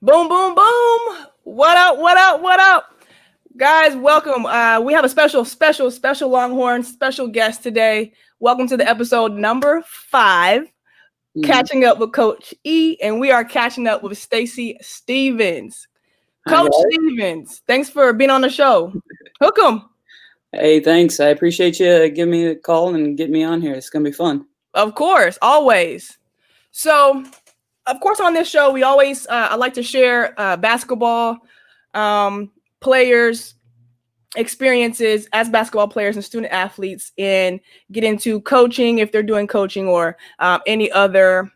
Boom, boom, boom. What up, what up, what up? Guys, welcome. We have a special Longhorn special guest today. Welcome to the episode number 5, Catching Up with Coach E, and we are catching up with Stacy Stephens. Coach Stephens, thanks for being on the show. Hook 'em. Hey, thanks. I appreciate you giving me a call and getting me on here. It's going to be fun. Of course, always. So, of course, on this show, we always I like to share basketball players' experiences as basketball players and student athletes, and get into coaching if they're doing coaching or any other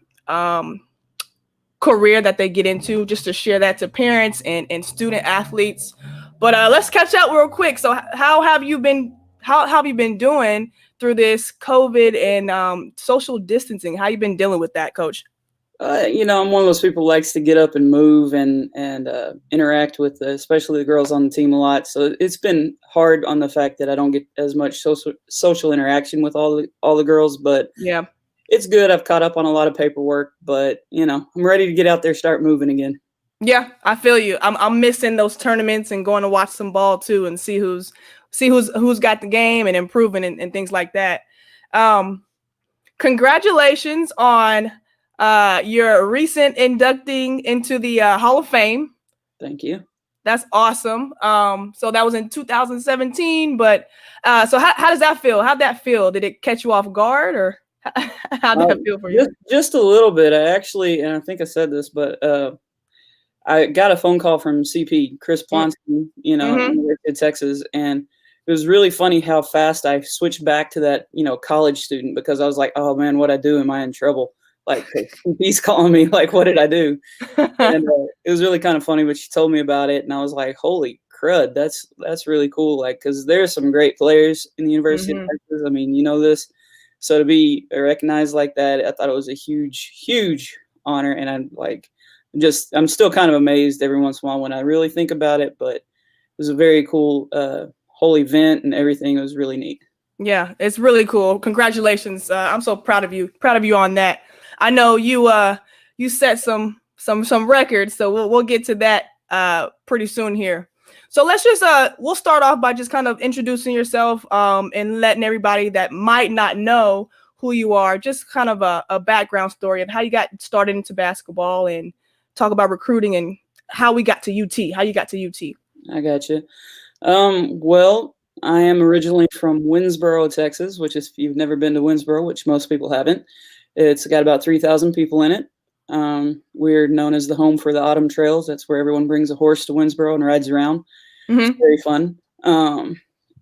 career that they get into, just to share that to parents and student athletes. But let's catch up real quick. So, how have you been? How have you been doing through this COVID and social distancing? How you been dealing with that, Coach? I'm one of those people who likes to get up and move and interact with, especially the girls on the team a lot. So it's been hard on the fact that I don't get as much social interaction with all the girls. But yeah, it's good. I've caught up on a lot of paperwork, but I'm ready to get out there, start moving again. Yeah, I feel you. I'm missing those tournaments and going to watch some ball too and see who's got the game and improving and things like that. Congratulations on your recent inducting into the Hall of Fame. Thank you. That's awesome. So that was in 2017, but so how does that feel? How'd that feel? Did it catch you off guard, or how'd that feel for you? Just a little bit. I actually, and I think I said this, but I got a phone call from CP, Chris Plonsky, University of Texas, and it was really funny how fast I switched back to that, college student, because I was like, oh man, what'd I do? Am I in trouble? Like, he's calling me, like, what did I do? And it was really kind of funny, but she told me about it, and I was like, holy crud, that's really cool. Like, because there's some great players in the University of Texas. I mean, this. So to be recognized like that, I thought it was a huge, huge honor. And I'm still kind of amazed every once in a while when I really think about it, but it was a very cool whole event, and everything. It was really neat. Yeah, it's really cool. Congratulations. I'm so proud of you on that. I know you set some records, so we'll get to that pretty soon here. So let's just we'll start off by just kind of introducing yourself and letting everybody that might not know who you are, just kind of a background story of how you got started into basketball, and talk about recruiting and how we got to UT, how you got to UT. I got you. Well, I am originally from Winsboro, Texas, which is, if you've never been to Winsboro, which most people haven't, it's got about 3,000 people in it. We're known as the home for the autumn trails. That's where everyone brings a horse to Winsboro and rides around. It's very fun.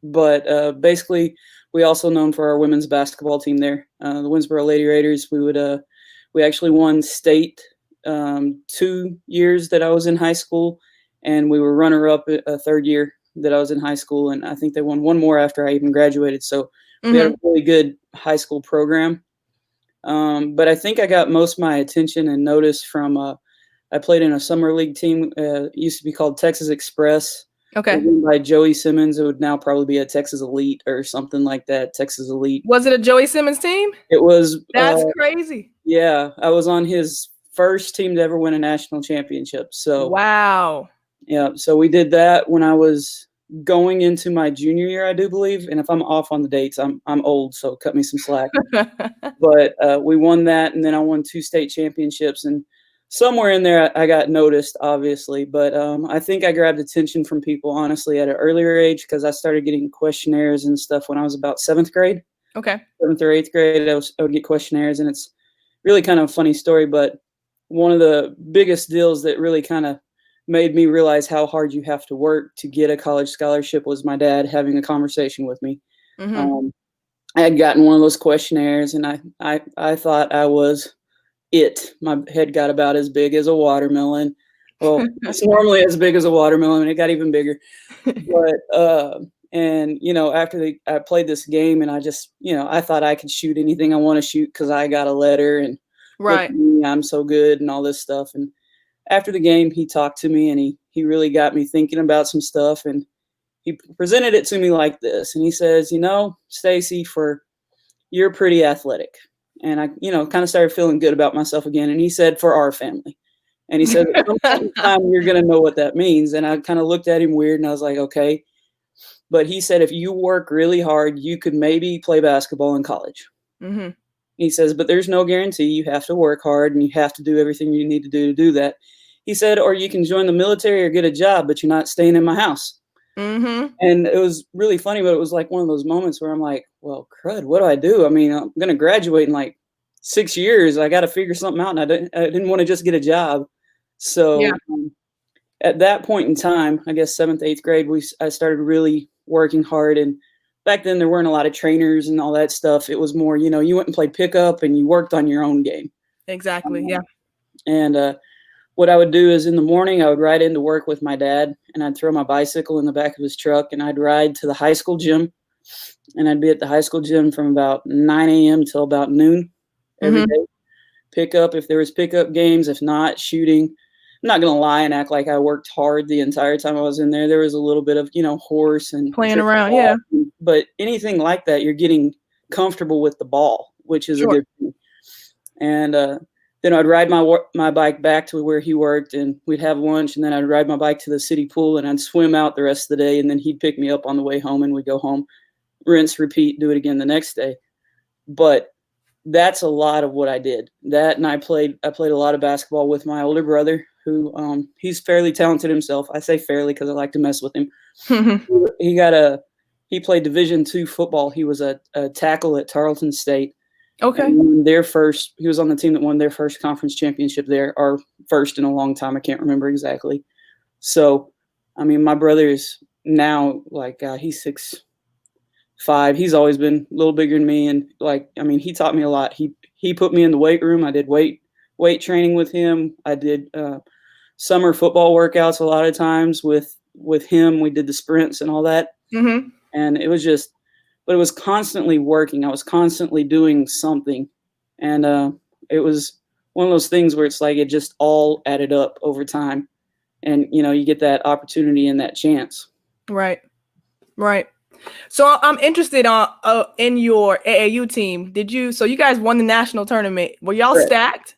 But basically, we also known for our women's basketball team there, the Winsboro Lady Raiders. We actually won state 2 years that I was in high school, and we were runner-up a third year that I was in high school, and I think they won one more after I even graduated. So we had a really good high school program. But I think I got most of my attention and notice from I played in a summer league team. It used to be called Texas Express. Okay. By Joey Simmons. It would now probably be a Texas Elite or something like that. Texas Elite. Was it a Joey Simmons team? It was. That's crazy. Yeah, I was on his first team to ever win a national championship. So wow. Yeah, so we did that when I was going into my junior year, I do believe. And if I'm off on the dates, I'm old, so cut me some slack. But we won that, and then I won 2 state championships, and somewhere in there I got noticed, obviously. But I think I grabbed attention from people, honestly, at an earlier age, because I started getting questionnaires and stuff when I was about 7th grade. Okay. 7th or 8th grade, I would get questionnaires, and it's really kind of a funny story. But one of the biggest deals that really kind of made me realize how hard you have to work to get a college scholarship was my dad having a conversation with me. I had gotten one of those questionnaires, and I thought I was it. My head got about as big as a watermelon. Well, it's normally as big as a watermelon, and it got even bigger. But and after I played this game, and I just I thought I could shoot anything I want to shoot because I got a letter, and right, I'm so good and all this stuff. And after the game, he talked to me, and he really got me thinking about some stuff, and he presented it to me like this. And he says, Stacy, you're pretty athletic. And I, kind of started feeling good about myself again. And he said, for our family. And he said, at some point in time, you're going to know what that means. And I kind of looked at him weird and I was like, okay. But he said, if you work really hard, you could maybe play basketball in college. Mm-hmm. He says, but there's no guarantee. You have to work hard and you have to do everything you need to do that. He said, or you can join the military or get a job, but you're not staying in my house. Mm-hmm. And it was really funny, but it was like one of those moments where I'm like, well, crud, what do I do? I mean, I'm going to graduate in like 6 years. I got to figure something out. And I didn't want to just get a job. So at that point in time, I guess 7th, 8th grade, I started really working hard. And back then there weren't a lot of trainers and all that stuff. It was more, you went and played pickup and you worked on your own game. Exactly. Yeah. And what I would do is in the morning, I would ride into work with my dad and I'd throw my bicycle in the back of his truck and I'd ride to the high school gym. And I'd be at the high school gym from about 9 a.m. till about noon every day. Pick up if there was pickup games, if not shooting. I'm not going to lie and act like I worked hard the entire time I was in there. There was a little bit of, horse and playing around. Yeah. But anything like that, you're getting comfortable with the ball, which is a good thing. And then I'd ride my bike back to where he worked and we'd have lunch. And then I'd ride my bike to the city pool and I'd swim out the rest of the day. And then he'd pick me up on the way home and we'd go home, rinse, repeat, do it again the next day. But that's a lot of what I did. That, and I played a lot of basketball with my older brother, who he's fairly talented himself. I say fairly because I like to mess with him. He played Division II football. He was a tackle at Tarleton State. Okay. He was on the team that won their first conference championship there, or first in a long time. I can't remember exactly. So, I mean, my brother is now he's 6'5". He's always been a little bigger than me. And he taught me a lot. He put me in the weight room. I did weight training with him. I did summer football workouts a lot of times with him. We did the sprints and all that. Mm-hmm. And it was constantly working. I was constantly doing something. And it was one of those things where it's like it just all added up over time. And, you get that opportunity and that chance. Right. Right. So I'm interested in your AAU team. So you guys won the national tournament. Were y'all stacked?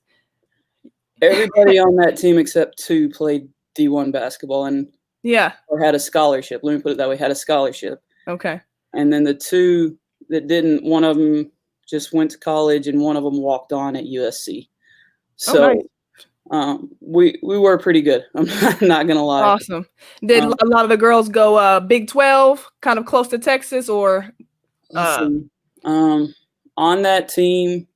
Everybody on that team except 2 played D1 basketball or had a scholarship. Let me put it that way, had a scholarship. Okay. And then the 2 that didn't, one of them just went to college and one of them walked on at USC. So we were pretty good. I'm not going to lie. Awesome. Did a lot of the girls go Big 12, kind of close to Texas, or? On that team,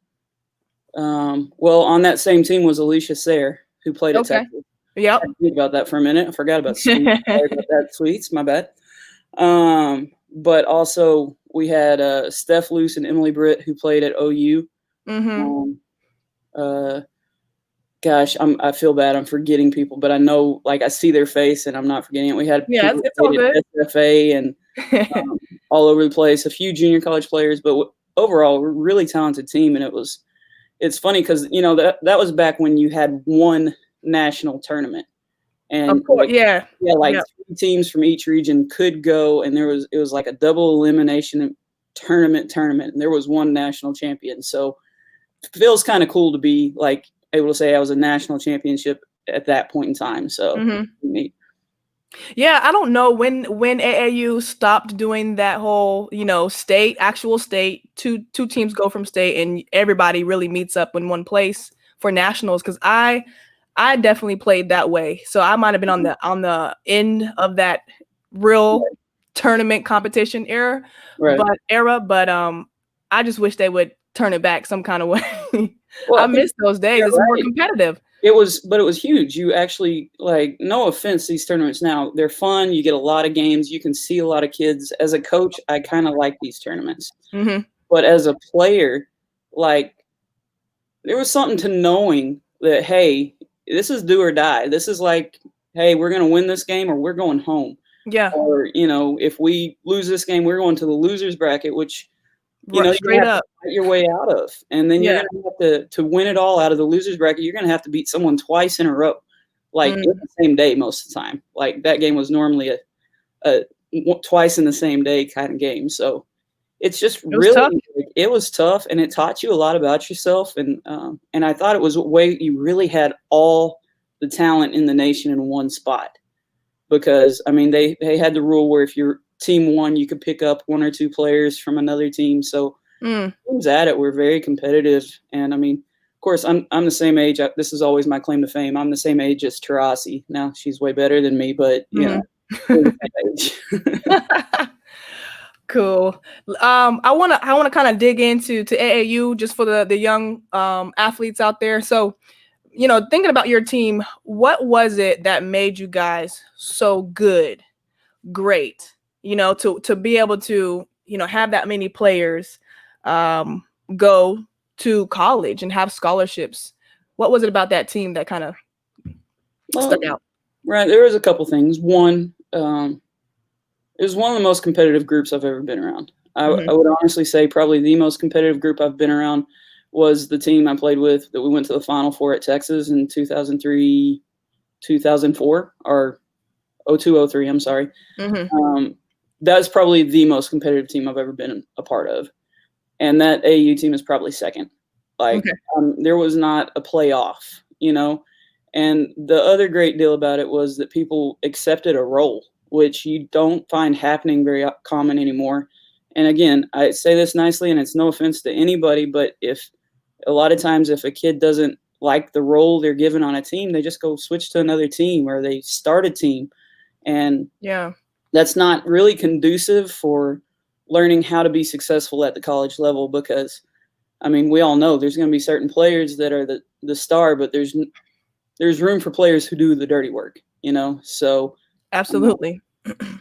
on that same team was Alicia Sayre, who played at Texas. Yep. I forgot about that for a minute. I forgot about Sorry about that, Sweets. My bad. But also we had Steph Luce and Emily Britt, who played at OU. Mm-hmm. Gosh, I feel bad. I'm forgetting people, but I know, I see their face, and I'm not forgetting it. We had people it's all good. SFA and all over the place. A few junior college players, but overall, we're a really talented team. And it's funny because that was back when you had one national tournament, and of course, 3 teams from each region could go, and it was like a double elimination tournament, and there was one national champion. So it feels kind of cool to be able to say I was a national championship at that point in time. So neat. Yeah, I don't know when AAU stopped doing that whole, actual state, two teams go from state and everybody really meets up in one place for nationals. Cause I definitely played that way. So I might've been on the end of that real tournament competition era, but I just wish they would turn it back some kind of way. Well, I miss those days. It's more competitive. It was huge. You actually, no offense, these tournaments now, they're fun. You get a lot of games. You can see a lot of kids. As a coach, I kind of like these tournaments. Mm-hmm. But as a player, there was something to knowing that, hey, this is do or die. This is hey, we're going to win this game or we're going home. Yeah. Or, if we lose this game, we're going to the loser's bracket, which you have to fight your way out of. And then you're going to have to win it all out of the loser's bracket. You're going to have to beat someone twice in a row, in the same day most of the time. That game was normally a twice in the same day kind of game. So it's just it was tough, and it taught you a lot about yourself. And I thought it was a way you really had all the talent in the nation in one spot. Because, I mean, they had the rule where if you're team one, you could pick up one or two players from another team. So teams at it were very competitive. And, I mean, of course, I'm the same age. This is always my claim to fame. I'm the same age as Taurasi. Now, she's way better than me, but, you know, we're the same age. Cool. I wanna kind of dig into AAU just for the young athletes out there. So, you know, thinking about your team, what was it that made you guys so good, great? You know, to be able to, you know, have that many players go to college and have scholarships. What was it about that team that kind of stuck out? Right, there was a couple things. One, it was one of the most competitive groups I've ever been around. I would honestly say probably the most competitive group I've been around was the team I played with that we went to the Final Four at Texas in 2003, 2004, or 02, 03, I'm sorry. That's probably the most competitive team I've ever been a part of. And that AAU team is probably second. Like, there was not a playoff, you know. And the other great deal about it was that people accepted a role, which you don't find happening very common anymore. And again, I say this nicely, and it's no offense to anybody, but a lot of times if a kid doesn't like the role they're given on a team, they just go switch to another team or they start a team. And that's not really conducive for learning how to be successful at the college level, because, I mean, we all know there's going to be certain players that are the star, but there's room for players who do the dirty work, you know? So absolutely.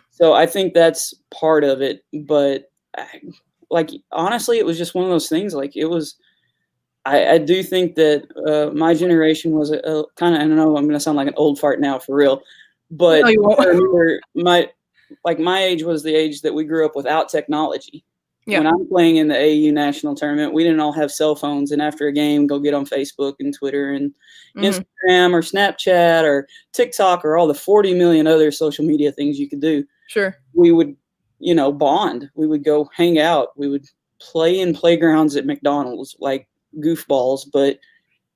So I think that's part of it. But like, honestly, it was just one of those things. Like, it was, I do think that my generation was a kind of, I don't know, I'm going to sound like an old fart now for real, but No, you won't. I remember my age was the age that we grew up without technology. When I'm playing in the AAU national tournament, we didn't all have cell phones, and after a game, go get on Facebook and Twitter and Instagram or Snapchat or TikTok or all the 40 million other social media things you could do. Sure. We would, you know, bond. We would go hang out. We would play in playgrounds at McDonald's like goofballs, but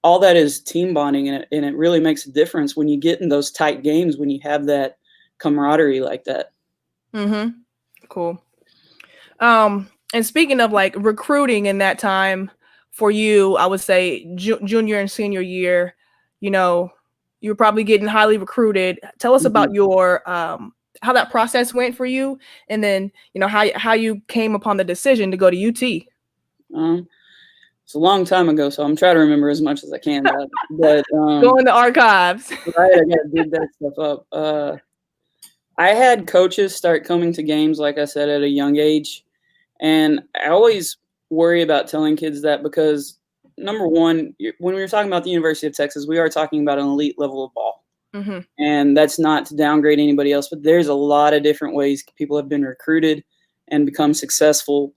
all that is team bonding, and it really makes a difference when you get in those tight games, when you have that camaraderie like that. Cool. And speaking of like recruiting in that time for you, I would say junior and senior year, you know, you were probably getting highly recruited. Tell us about your how that process went for you, and then, you know, how you came upon the decision to go to UT. It's a long time ago, so I'm trying to remember as much as I can. But go in the archives. Right, I gotta dig that stuff up. I had coaches start coming to games, like I said, at a young age. And I always worry about telling kids that because, number one, when we were talking about the University of Texas, we are talking about an elite level of ball. And that's not to downgrade anybody else, but there's a lot of different ways people have been recruited and become successful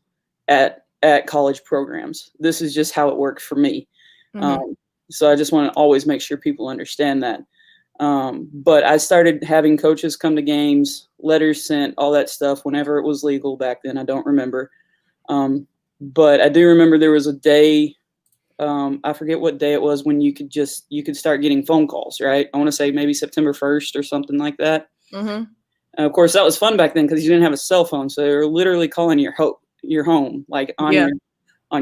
at college programs. This is just how it worked for me. So I just want to always make sure people understand that. But I started having coaches come to games, letters sent, all that stuff whenever it was legal back then. I don't remember. But I do remember there was a day, I forget what day it was, when you could start getting phone calls, right? I want to say maybe September 1st or something like that. And of course, that was fun back then because you didn't have a cell phone. So they were literally calling your home, like on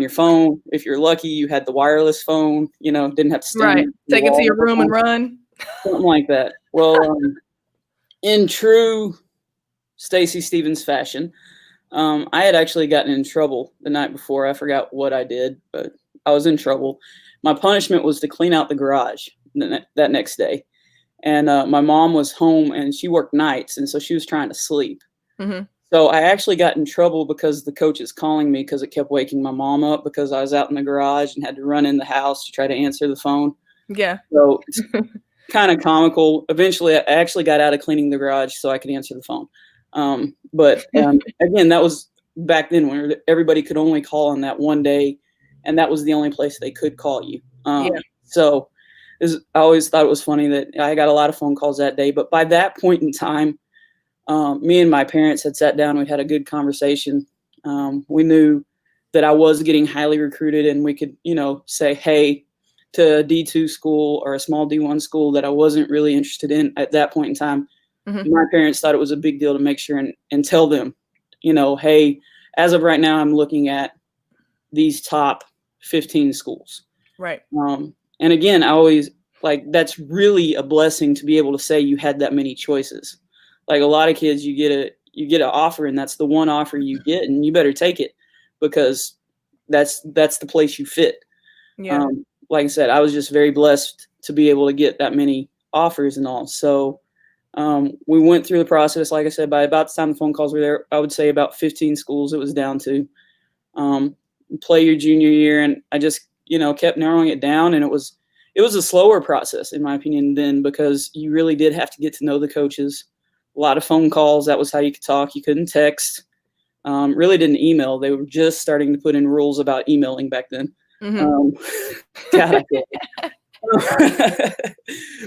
your phone. If you're lucky, you had the wireless phone, you know, didn't have to stand take it to your room and run. Something like that. Well, in true Stacy Stephens fashion, I had actually gotten in trouble the night before. I forgot what I did, but I was in trouble. My punishment was to clean out the garage that next day. And my mom was home, and she worked nights, and so she was trying to sleep. So I actually got in trouble because the coach is calling me because it kept waking my mom up because I was out in the garage and had to run in the house to try to answer the phone. So it's kind of comical. Eventually, I actually got out of cleaning the garage so I could answer the phone. But again, that was back then when everybody could only call on that one day, and that was the only place they could call you. So I always thought it was funny that I got a lot of phone calls that day. But by that point in time, me and my parents had sat down. We had a good conversation. We knew that I was getting highly recruited, and we could, you know, say, hey, to a D2 school or a small D1 school that I wasn't really interested in at that point in time, my parents thought it was a big deal to make sure and tell them, hey, as of right now, I'm looking at these top 15 schools. Right. And again, I always that's really a blessing to be able to say you had that many choices. Like a lot of kids, you get an offer and that's the one offer you get and you better take it because that's the place you fit. Yeah. Like I said, I was just very blessed to be able to get that many offers and all. So we went through the process. Like I said, by about the time the phone calls were there, I would say about 15 schools it was down to. Play your junior year, and I just kept narrowing it down, and it was a slower process in my opinion then because you really did have to get to know the coaches. A lot of phone calls. That was how you could talk. You couldn't text. Really didn't email. They were just starting to put in rules about emailing back then. God, I feel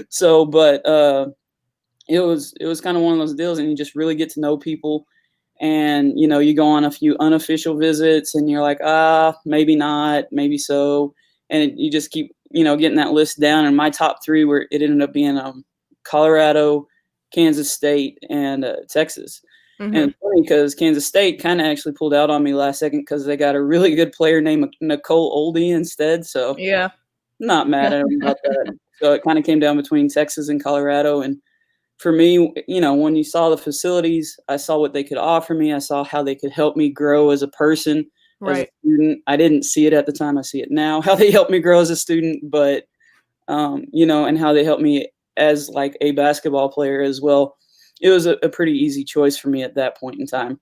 so, but it was kind of one of those deals, and you just really get to know people. And, you go on a few unofficial visits and you're like, maybe not, maybe so. And you just keep, getting that list down. And my top three it ended up being Colorado, Kansas State, and Texas. And it's funny because Kansas State kind of actually pulled out on me last second because they got a really good player named Nicole Oldie instead. So yeah, not mad at them about that. So it kind of came down between Texas and Colorado. And for me, when you saw the facilities, I saw what they could offer me. I saw how they could help me grow as a person, as a student. I didn't see it at the time. I see it now, how they helped me grow as a student, but, and how they helped me as like a basketball player as well. It was a pretty easy choice for me at that point in time.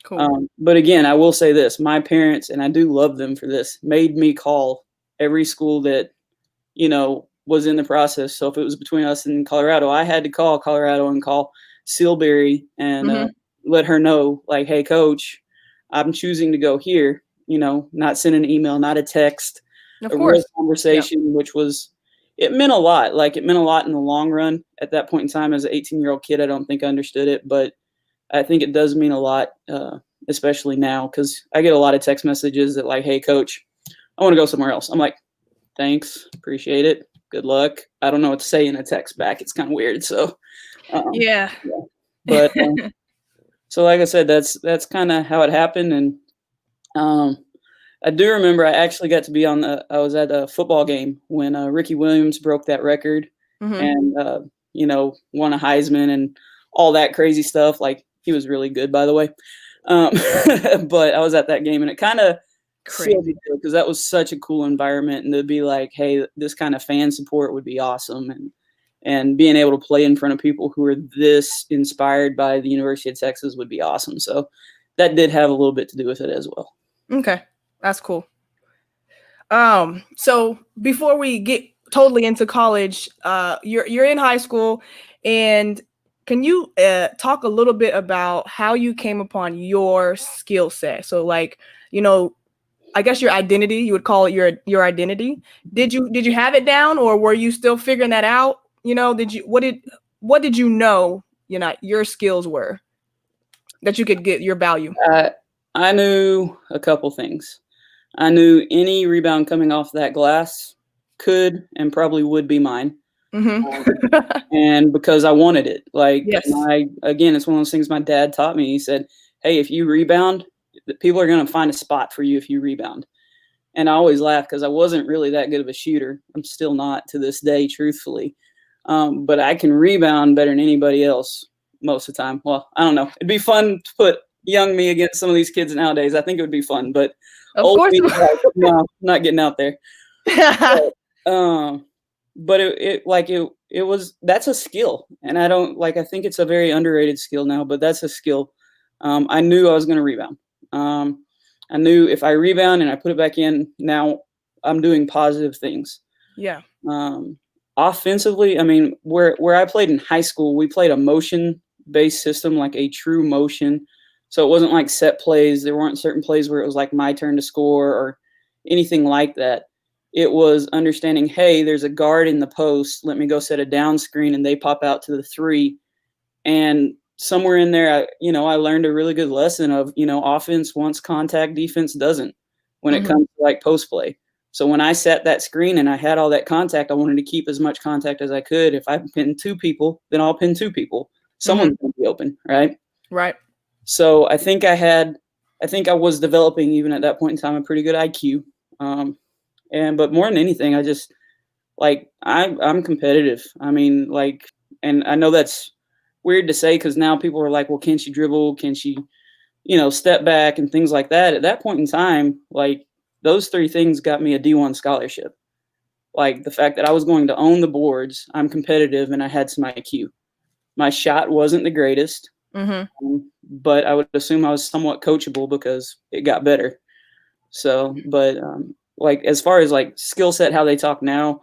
Cool. But again, I will say this, my parents, and I do love them for this, made me call every school that, was in the process. So if it was between us and Colorado, I had to call Colorado and call Sealberry and let her know, like, hey, coach, I'm choosing to go here, not send an email, not a text, Of a course. real conversation, which was, it meant a lot. Like it meant a lot in the long run. At that point in time, as an 18-year-old kid, I don't think I understood it, but I think it does mean a lot, especially now, because I get a lot of text messages that like, hey, coach, I want to go somewhere else. I'm like, thanks, appreciate it. Good luck. I don't know what to say in a text back. It's kind of weird. So, yeah. But so, like I said, that's kind of how it happened. And I do remember I actually got to be I was at a football game when Ricky Williams broke that record and won a Heisman and all that crazy stuff. Like he was really good, by the way. But I was at that game and it kind of crazy because that was such a cool environment, and to be like, hey, this kind of fan support would be awesome, and being able to play in front of people who are this inspired by the University of Texas would be awesome. So that did have a little bit to do with it as well. Okay, that's cool. So before we get totally into college, you're in high school, and can you talk a little bit about how you came upon your skill set? So like, I guess your identity, you would call it your identity. Did you have it down, or were you still figuring that out? What did you know, your skills were that you could get your value? I knew a couple things. I knew any rebound coming off that glass could and probably would be mine. And because I wanted it, like, yes. Again, it's one of those things my dad taught me. He said, hey, if you rebound, people are going to find a spot for you if you rebound. And I always laugh because I wasn't really that good of a shooter. I'm still not to this day, truthfully. But I can rebound better than anybody else most of the time. Well, I don't know. It'd be fun to put young me against some of these kids nowadays. I think it would be fun, but of course, me, no, not getting out there. But it was, that's a skill. And I think it's a very underrated skill now, but that's a skill. I knew I was going to rebound. I knew if I rebound and I put it back in, now I'm doing positive things. Yeah. Offensively, I mean, where I played in high school, we played a motion-based system, like a true motion. So it wasn't like set plays. There weren't certain plays where it was like my turn to score or anything like that. It was understanding, hey, there's a guard in the post. Let me go set a down screen, and they pop out to the three. And somewhere in there, I learned a really good lesson of, offense wants contact, defense doesn't when it comes to like post play. So when I set that screen and I had all that contact, I wanted to keep as much contact as I could. If I pin 2 people, then I'll pin 2 people. Someone's going to be open, right? Right. So I think I was developing even at that point in time a pretty good IQ. But more than anything, I just I'm competitive. I mean, and I know that's weird to say because now people are like, well, can she dribble? Can she, step back and things like that? At that point in time, those 3 things got me a D1 scholarship. Like the fact that I was going to own the boards, I'm competitive, and I had some IQ. My shot wasn't the greatest, but I would assume I was somewhat coachable because it got better. So, but as far as skill set, how they talk now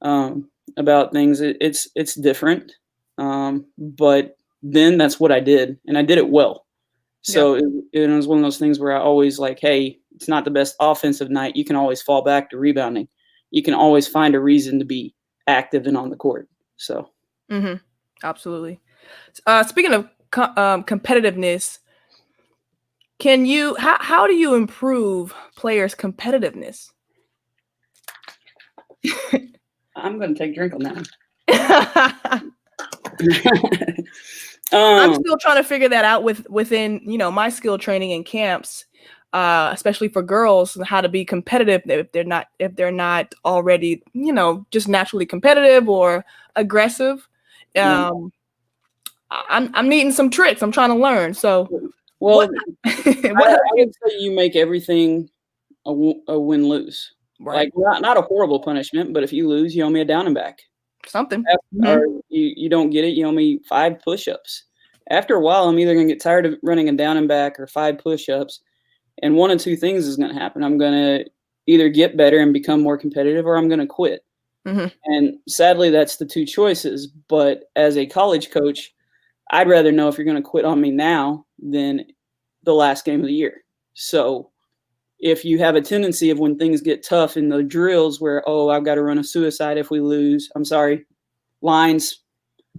about things, it's different. But then that's what I did, and I did it well. So it was one of those things where I always hey, it's not the best offensive night. You can always fall back to rebounding. You can always find a reason to be active and on the court. So, absolutely. Speaking of competitiveness, how do you improve players' competitiveness? I'm going to take a drink on that. I'm still trying to figure that out within my skill training in camps, especially for girls, how to be competitive if they're not already just naturally competitive or aggressive. I'm needing some tricks. I'm trying to learn. So, well, I would say you make everything a win-lose. Right. Not a horrible punishment, but if you lose, you owe me a down and back. Something. Or you don't get it, you owe me 5 push-ups. After a while, I'm either going to get tired of running a down and back or 5 push-ups, and one of 2 things is going to happen. I'm going to either get better and become more competitive, or I'm going to quit. And sadly, that's the 2 choices. But as a college coach, I'd rather know if you're going to quit on me now than the last game of the year. So if you have a tendency of when things get tough in the drills where, I've got to run a suicide if we lose. I'm sorry, lines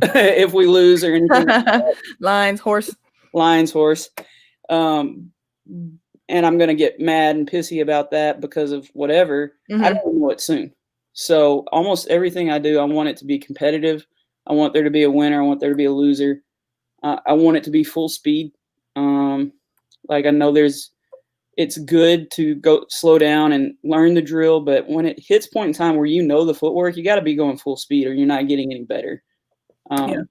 if we lose or anything like that. Lines, horse. And I'm going to get mad and pissy about that because of whatever. I don't know it soon. So almost everything I do, I want it to be competitive. I want there to be a winner. I want there to be a loser. I want it to be full speed. I know it's good to go slow down and learn the drill, but when it hits point in time where the footwork, you got to be going full speed or you're not getting any better. But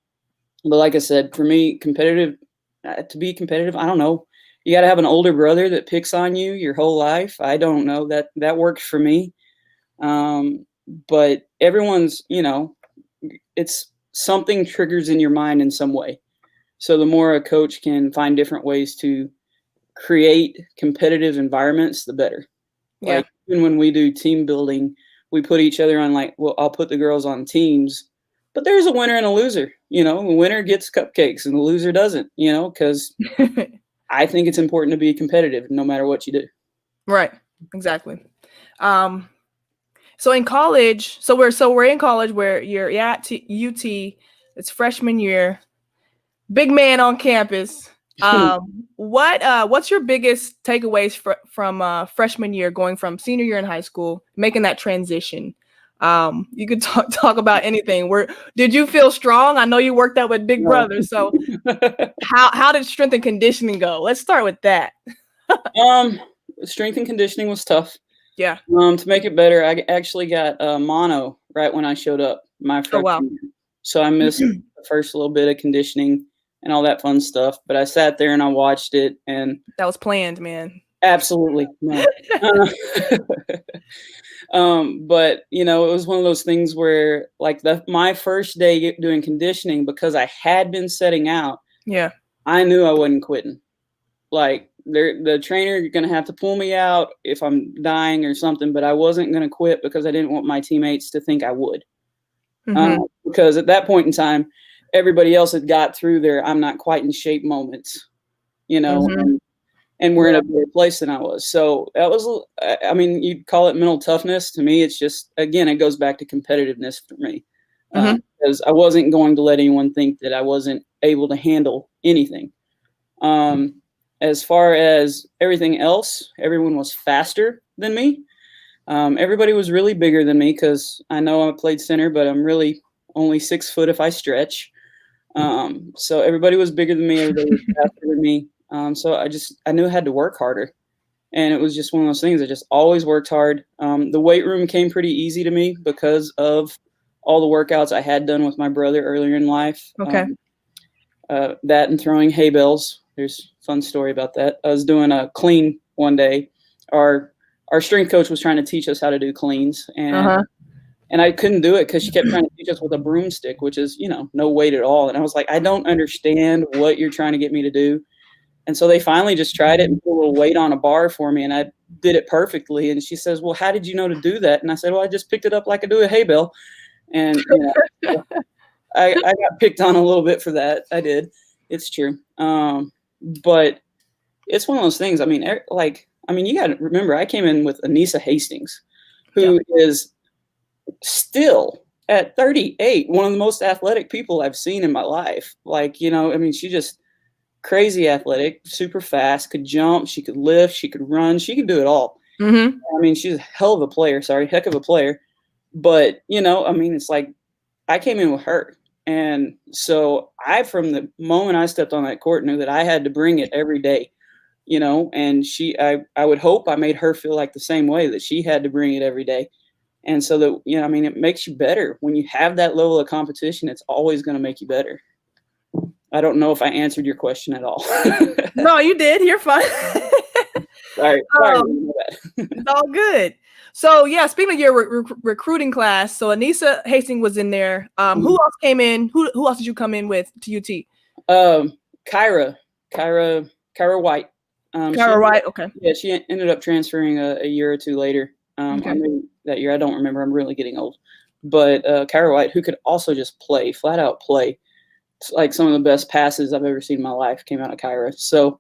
like I said, for me, to be competitive, I don't know. You got to have an older brother that picks on you your whole life. I don't know, that worked for me. But everyone's, it's something triggers in your mind in some way. So the more a coach can find different ways to create competitive environments, the better. Even when we do team building, we put each other on I'll put the girls on teams, but there's a winner and a loser. The winner gets cupcakes and the loser doesn't, because I think it's important to be competitive no matter what you do. Right. Exactly. So in college, we're in college where you're at UT, it's freshman year, big man on campus. What's your biggest takeaways from freshman year, going from senior year in high school, making that transition? You could talk about anything. Did you feel strong? I know you worked out with Big Brother, so how did strength and conditioning go? Let's start with that. Strength and conditioning was tough. Yeah. To make it better, I actually got mono right when I showed up my freshman year. So I missed the first little bit of conditioning and all that fun stuff. But I sat there and I watched it, and that was planned, man. Absolutely. No. But it was one of those things where my first day doing conditioning, because I had been setting out. Yeah. I knew I wasn't quitting. The trainer, you're going to have to pull me out if I'm dying or something, but I wasn't going to quit because I didn't want my teammates to think I would. Because at that point in time, everybody else had got through their I'm not quite in shape moments, and we're in a better place than I was. So that was, you'd call it mental toughness. To me, it's just, again, it goes back to competitiveness for me. Because I wasn't going to let anyone think that I wasn't able to handle anything. As far as everything else, everyone was faster than me. Everybody was really bigger than me because I know I played center, but I'm really only 6 foot if I stretch. So everybody was bigger than me. Everybody was faster than me. So I knew I had to work harder. And it was just one of those things. I just always worked hard. The weight room came pretty easy to me because of all the workouts I had done with my brother earlier in life. Okay. That and throwing hay bales. There's a fun story about that. I was doing a clean one day. Our strength coach was trying to teach us how to do cleans, and I couldn't do it because she kept trying to teach us with a broomstick, which is, no weight at all. And I was like, I don't understand what you're trying to get me to do. And so they finally just tried it and put a little weight on a bar for me, and I did it perfectly. And she says, well, how did you know to do that? And I said, well, I just picked it up like I do a hay bale. And I got picked on a little bit for that. I did. It's true. But it's one of those things. I mean, you got to remember, I came in with Anissa Hastings, who is still at 38, one of the most athletic people I've seen in my life. She just crazy athletic, super fast, could jump, she could lift, she could run, she could do it all. Mm-hmm. I mean, she's a heck of a player. But, it's like I came in with her. And so from the moment I stepped on that court, knew that I had to bring it every day, and I would hope I made her feel like the same way, that she had to bring it every day. And so that, it makes you better. When you have that level of competition, it's always going to make you better. I don't know if I answered your question at all. No, you did. You're fine. Sorry. It's all good. So, yeah, speaking of your recruiting class, so Anissa Hastings was in there. Who else came in? Who else did you come in with to UT? Kyra White. Kyra White, okay. Yeah, she ended up transferring a year or two later. Okay. I mean, that year, I don't remember. I'm really getting old. But Kyra White, who could also just play, flat out play. It's like some of the best passes I've ever seen in my life came out of Kyra. So,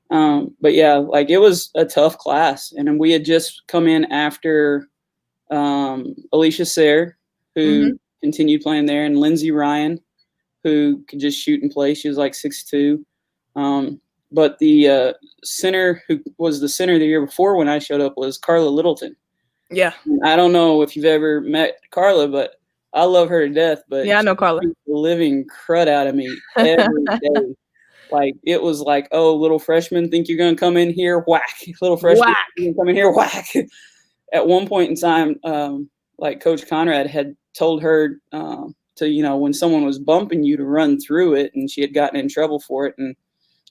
but yeah, it was a tough class. And then we had just come in after Alicia Sayre, who continued playing there, and Lindsay Ryan, who could just shoot and play. She was like 6'2". But the center who was the center the year before when I showed up was Carla Littleton. Yeah. I don't know if you've ever met Carla, but I love her to death. But yeah, I know Carla. She beat the living crud out of me every day. It was like, oh, little freshman, think you're going to come in here? Whack. Little freshman, Whack. Think you're going to come in here? Whack. At one point in time, Coach Conrad had told her to, when someone was bumping you, to run through it, and she had gotten in trouble for it. And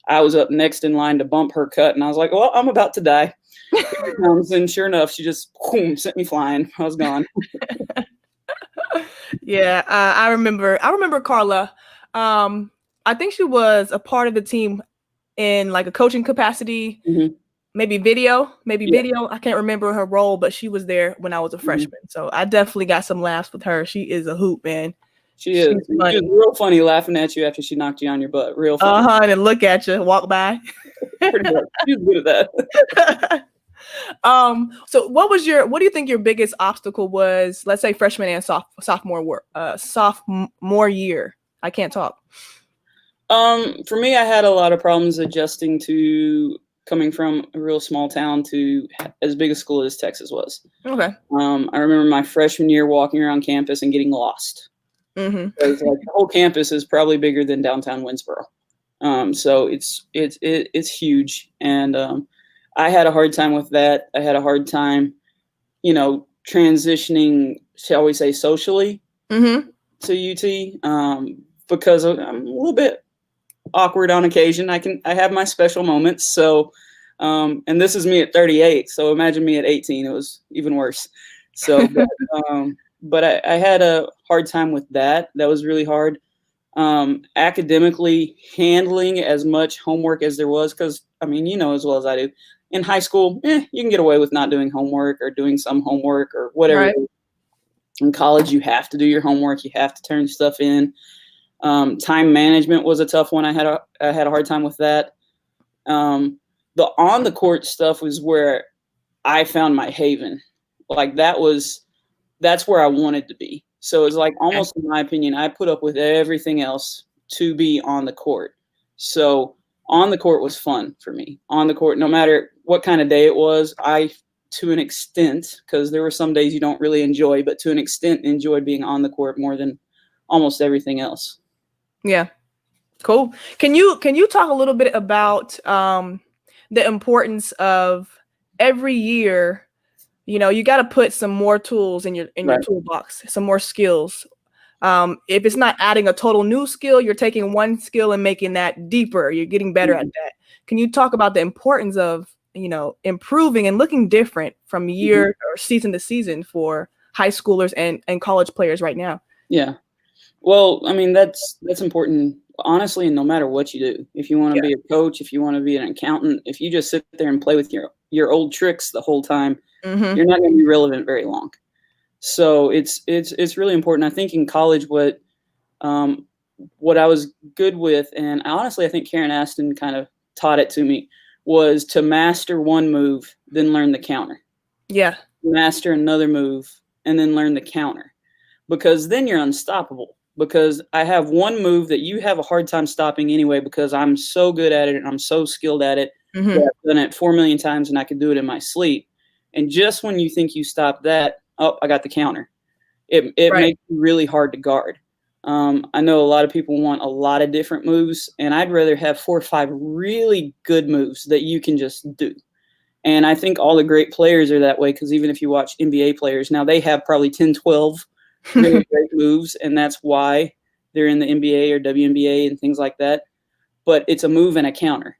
I was up next in line to bump her cut, and I was like, well, I'm about to die. Here it comes. And sure enough, she just sent me flying. I was gone. Yeah, I remember Carla. I think she was a part of the team in a coaching capacity, maybe video. I can't remember her role, but she was there when I was a freshman. So I definitely got some laughs with her. She is a hoot, man. She is. She was real funny, laughing at you after she knocked you on your butt. Real funny. And then look at you, walk by. Pretty much. She's good at that. So what do you think your biggest obstacle was, let's say freshman and sophomore year? I can't talk. For me, I had a lot of problems adjusting to coming from a real small town to as big a school as Texas was. Okay. I remember my freshman year walking around campus and getting lost. Because the whole campus is probably bigger than downtown Winsboro. So it's huge. And I had a hard time with that. I had a hard time, transitioning, shall we say, socially to UT, because I'm a little bit awkward on occasion. I have my special moments. So, and this is me at 38. So imagine me at 18. It was even worse. So, but I had a hard time with that. That was really hard. Academically handling as much homework as there was, because as well as I do, in high school, you can get away with not doing homework or doing some homework or whatever. Right. In college, you have to do your homework. You have to turn stuff in. Time management was a tough one. I had a hard time with that. The on the court stuff was where I found my haven. That's where I wanted to be. So it's almost, in my opinion, I put up with everything else to be on the court. So on the court was fun for me. On the court, no matter what kind of day it was, I to an extent, because there were some days you don't really enjoy, but to an extent enjoyed being on the court more than almost everything else. Yeah. Cool. Can you talk a little bit about the importance of every year, you got to put some more tools in your Right. toolbox, some more skills. If it's not adding a total new skill, you're taking one skill and making that deeper. You're getting better at that. Can you talk about the importance of, improving and looking different from year or season to season for high schoolers and college players right now? Yeah. Well, I mean, that's important, honestly, and no matter what you do. If you want to Yeah. be a coach, if you want to be an accountant, if you just sit there and play with your old tricks the whole time, you're not going to be relevant very long. So it's really important. I think in college, what I was good with, and honestly, I think Karen Aston kind of taught it to me, was to master one move, then learn the counter. Yeah. Master another move, and then learn the counter, because then you're unstoppable. Because I have one move that you have a hard time stopping anyway, because I'm so good at it and I'm so skilled at it that I've done it 4 million times and I can do it in my sleep. And just when you think you stop that, oh, I got the counter. It Right. makes it really hard to guard. I know a lot of people want a lot of different moves, and I'd rather have 4 or 5 really good moves that you can just do. And I think all the great players are that way, because even if you watch NBA players, now they have probably 10, 12 really great moves, and that's why they're in the NBA or WNBA and things like that. But it's a move and a counter,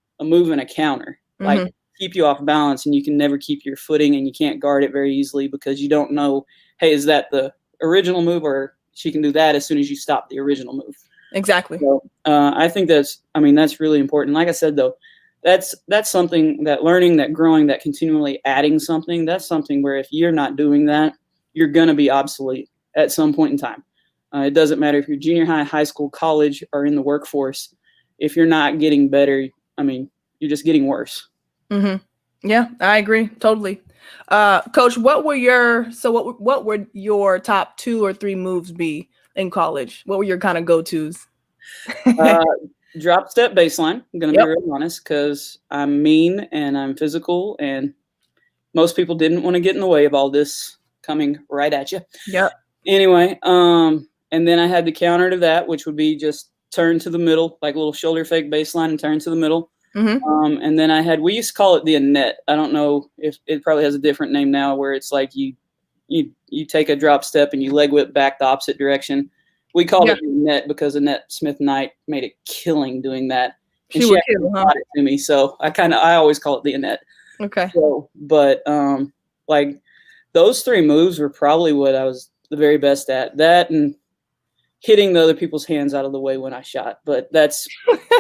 like keep you off balance, and you can never keep your footing, and you can't guard it very easily because you don't know, hey, is that the original move, or she can do that as soon as you stop the original move. Exactly. So I think that's really important. Like I said, though, that's something, that learning, that growing, that continually adding something, that's something where if you're not doing that, you're going to be obsolete at some point in time. It doesn't matter if you're junior high, high school, college, or in the workforce. If you're not getting better, you're just getting worse. Yeah, I agree totally. Coach, what were your top 2 or 3 moves be in college? What were your kind of go-tos? Drop step baseline. I'm going to be real honest, because I'm mean and I'm physical, and most people didn't want to get in the way of all this coming right at you. Yep. Anyway, and then I had the counter to that, which would be just turn to the middle, like a little shoulder fake baseline and turn to the middle. And then we used to call it the Annette. I don't know if it probably has a different name now, where it's like you take a drop step and you leg whip back the opposite direction. We called it the Annette because Annette Smith-Knight made a killing doing that. And she actually taught it to me, so I always call it the Annette. Okay. So, but like those 3 moves were probably what I was the very best at. That and hitting the other people's hands out of the way when I shot. But that's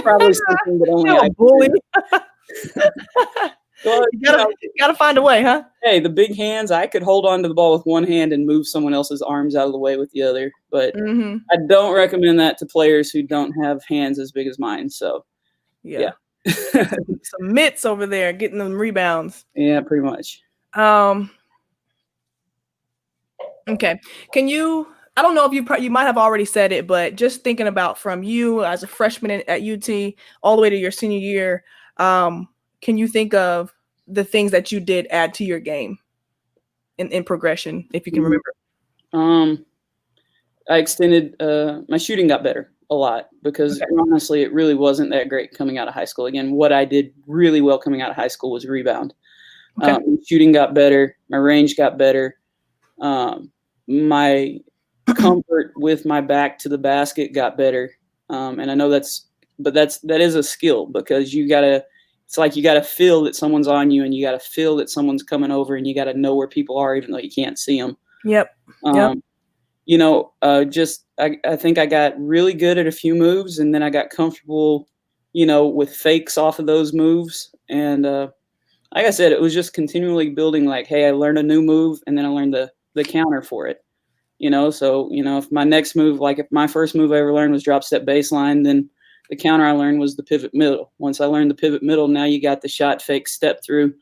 probably something that only I bully. Well, you gotta find a way, huh? Hey, the big hands, I could hold on to the ball with one hand and move someone else's arms out of the way with the other. But I don't recommend that to players who don't have hands as big as mine. So, yeah. Some mitts over there getting them rebounds. Yeah, pretty much. Okay. I don't know if you might have already said it, but just thinking about from you as a freshman at UT all the way to your senior year, can you think of the things that you did add to your game in progression, if you can remember? I extended my shooting got better a lot, because honestly, it really wasn't that great coming out of high school. Again, what I did really well coming out of high school was rebound. Shooting got better. My range got better. My comfort with my back to the basket got better. And I know that is a skill, because it's like you gotta feel that someone's on you, and you gotta feel that someone's coming over, and you gotta know where people are, even though you can't see them. Yep. I think I got really good at a few moves, and then I got comfortable, with fakes off of those moves. And like I said, it was just continually building, like, hey, I learned a new move, and then I learned the counter for it. So if my next move, like if my first move I ever learned was drop step baseline, then the counter I learned was the pivot middle. Once I learned the pivot middle, now you got the shot fake step through.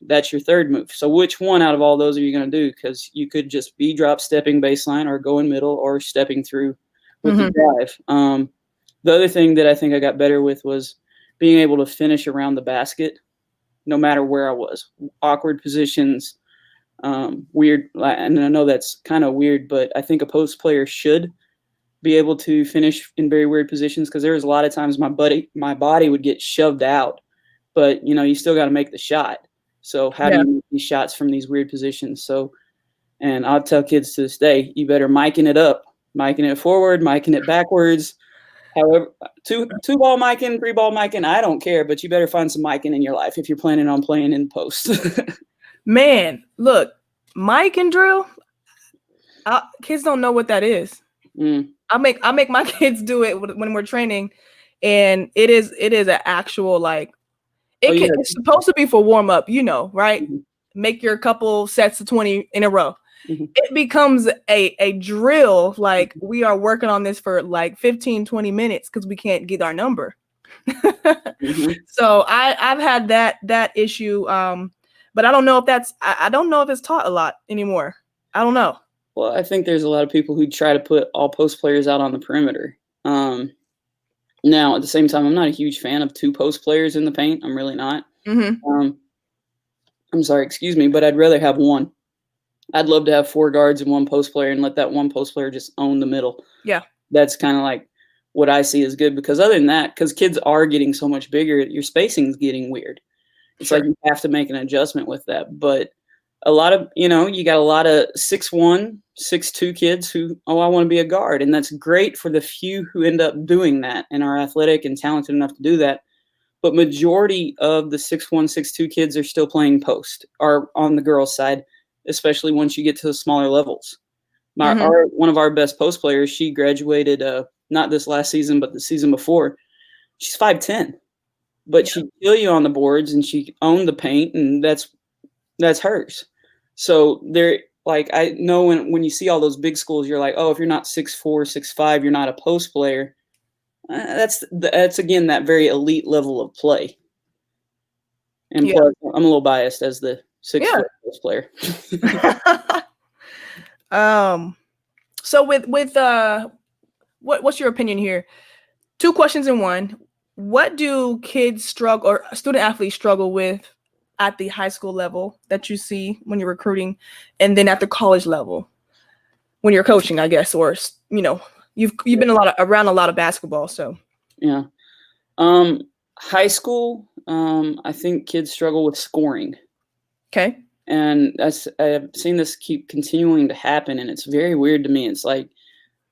That's your third move. So which one out of all those are you going to do? Because you could just be drop stepping baseline, or going middle, or stepping through with the drive. The other thing that I think I got better with was being able to finish around the basket. no matter where I was. Awkward positions, weird. And I know that's kind of weird, but I think a post player should be able to finish in very weird positions, because there was a lot of times my body would get shoved out, but you still got to make the shot. So how do you make these shots from these weird positions? So, and I'll tell kids to this day, you better miking it up, miking it forward, miking it backwards. However, two ball miking, 3-ball miking, I don't care, but you better find some miking in your life if you're planning on playing in post. Man, look, mic and drill. Kids don't know what that is. I make my kids do it when we're training, and it is an actual, like, it's supposed to be for warm up, right? Mm-hmm. Make your couple sets of 20 in a row. Mm-hmm. It becomes a drill, like we are working on this for like 15-20 minutes because we can't get our number. Mm-hmm. So I've had that issue, but I don't know if I don't know if it's taught a lot anymore. I don't know. Well, I think there's a lot of people who try to put all post players out on the perimeter. Now, at the same time, I'm not a huge fan of 2 post players in the paint. I'm really not. Mm-hmm. I'm sorry, excuse me, but I'd rather have 1. I'd love to have 4 guards and 1 post player and let that 1 post player just own the middle. Yeah. That's kind of like what I see as good, because other than that, because kids are getting so much bigger, your spacing is getting weird. It's like you have to make an adjustment with that. But a lot of, you got a lot of 6'1", 6'2" kids who, I want to be a guard. And that's great for the few who end up doing that and are athletic and talented enough to do that. But majority of the 6'1", 6'2" kids are still playing post, or on the girls' side, especially once you get to the smaller levels. One of our best post players, she graduated, not this last season, but the season before. She's 5'10", but she'd kill you on the boards and she owned the paint, and that's hers. So they're like, I know when you see all those big schools, you're like, oh, if you're not 6'4", 6'5", you're not a post player. That's again that very elite level of play. And plus, I'm a little biased as the 6-foot post player. So with what's your opinion here? 2 questions in one. What do kids struggle, or student athletes struggle with, at the high school level that you see when you're recruiting, and then at the college level when you're coaching, I guess, or you've been around a lot of basketball, so yeah. High school, I think kids struggle with scoring. Okay. And I've seen this keep continuing to happen, and it's very weird to me. It's like,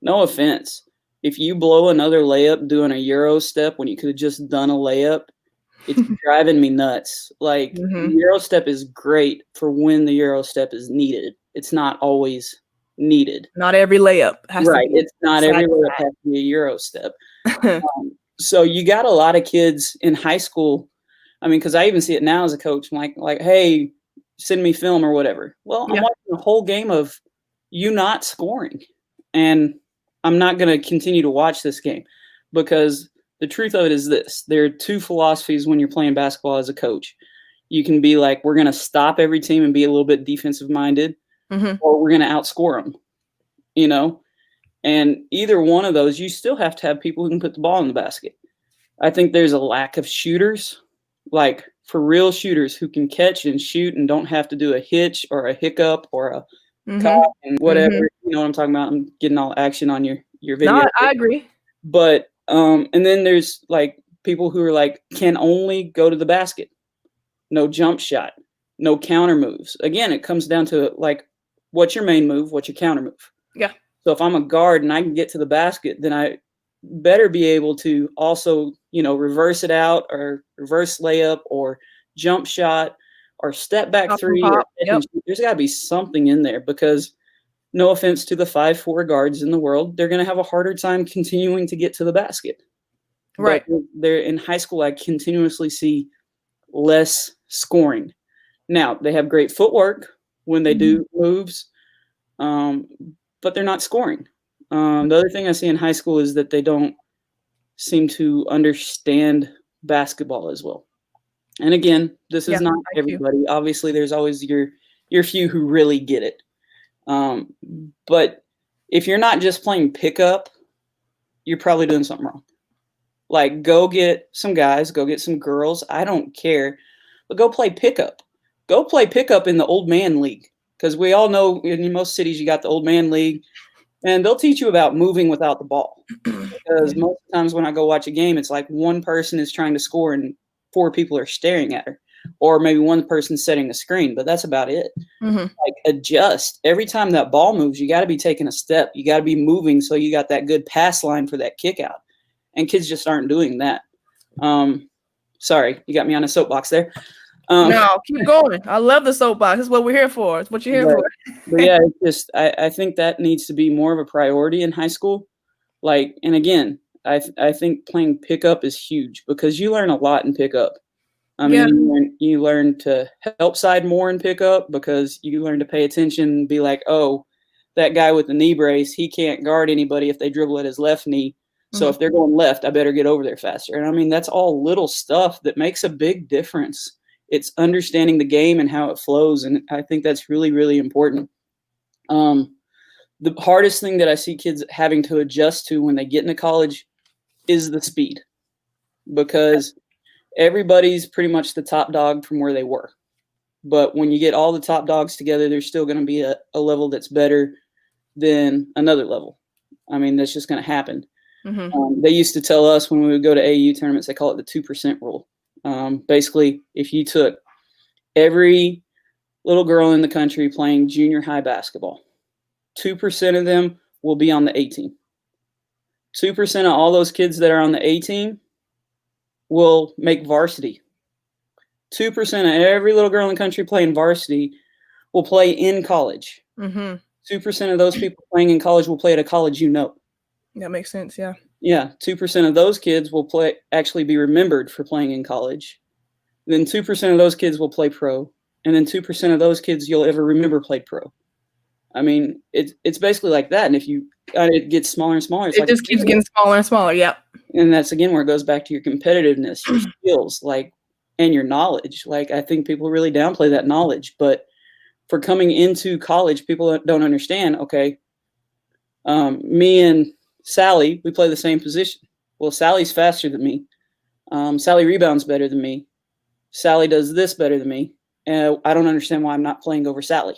no offense, if you blow another layup doing a Euro step when you could have just done a layup, it's driving me nuts. Like, the Euro step is great for when the Euro step is needed. It's not always needed. Not every layup has to be. It's not every layup has to be a Euro step. So you got a lot of kids in high school. I mean, because I even see it now as a coach. I'm like, hey, send me film or whatever. Well, I'm watching a whole game of you not scoring, and I'm not going to continue to watch this game, because the truth of it is this: there are 2 philosophies when you're playing basketball as a coach. You can be like, we're going to stop every team and be a little bit defensive minded, or we're going to outscore them, and either one of those, you still have to have people who can put the ball in the basket. I think there's a lack of shooters, like for real shooters who can catch and shoot and don't have to do a hitch or a hiccup or a cock and whatever. You know what I'm talking about? I'm getting all action on your video. No, I agree. But and then there's like people who are like, can only go to the basket, no jump shot, no counter moves. Again, it comes down to like, what's your main move? What's your counter move? Yeah. So if I'm a guard and I can get to the basket, then I better be able to also, reverse it out, or reverse layup, or jump shot, or step back 3. There's got to be something in there, because no offense to the 5'4" guards in the world, they're going to have a harder time continuing to get to the basket. Right. But they're in high school, I continuously see less scoring. Now, they have great footwork when they do moves, but they're not scoring. The other thing I see in high school is that they don't seem to understand basketball as well. And again, this is not everybody. Obviously, there's always your few who really get it. But if you're not just playing pickup, you're probably doing something wrong. Like, go get some guys, go get some girls. I don't care. but go play pickup. Go play pickup in the old man league, because we all know in most cities you got the old man league, and they'll teach you about moving without the ball. Because Yeah. most times when I go watch a game, it's like one person is trying to score and four people are staring at her, or maybe one person setting a screen, but that's about it. Mm-hmm. Like, adjust. Every time that ball moves, you got to be taking a step. You got to be moving so you got that good pass line for that kick out. And kids just aren't doing that. Sorry, you got me on a soapbox there. No, keep going. I love the soapbox. That's what we're here for. It's what you're here but yeah, it's just I think that needs to be more of a priority in high school. Like, and again, I think playing pickup is huge because you learn a lot in pickup. I Yeah. mean, you learn to help side more in pickup because you learn to pay attention and be like, oh, that guy with the knee brace, he can't guard anybody if they dribble at his left knee. So if they're going left, I better get over there faster. And I mean, that's all little stuff that makes a big difference. It's understanding the game and how it flows. And I think that's really, really important. The hardest thing that I see kids having to adjust to when they get into college is the speed, because everybody's pretty much the top dog from where they were. But when you get all the top dogs together, there's still going to be a level that's better than another level. I mean, that's just going to happen. Mm-hmm. They used to tell us when we would go to AU tournaments, they call it the 2% rule. Basically, if you took every little girl in the country playing junior high basketball, 2% of them will be on the A team. 2% of all those kids that are on the A team will make varsity. 2% of every little girl in the country playing varsity will play in college. 2% of those people playing in college will play at a college you know. That makes sense, yeah. Yeah, 2% of those kids will actually be remembered for playing in college. Then 2% of those kids will play pro, and then 2% of those kids you'll ever remember played pro. I mean, it's basically like that. And if it gets smaller and smaller, it's it like just keeps getting smaller and smaller. Yep. And that's again where it goes back to your competitiveness, your skills, and your knowledge. Like, I think people really downplay that knowledge, but for coming into college, people don't understand. Okay, me and Sally, we play the same position. Well, Sally's faster than me. Sally rebounds better than me. Sally does this better than me. And I don't understand why I'm not playing over Sally.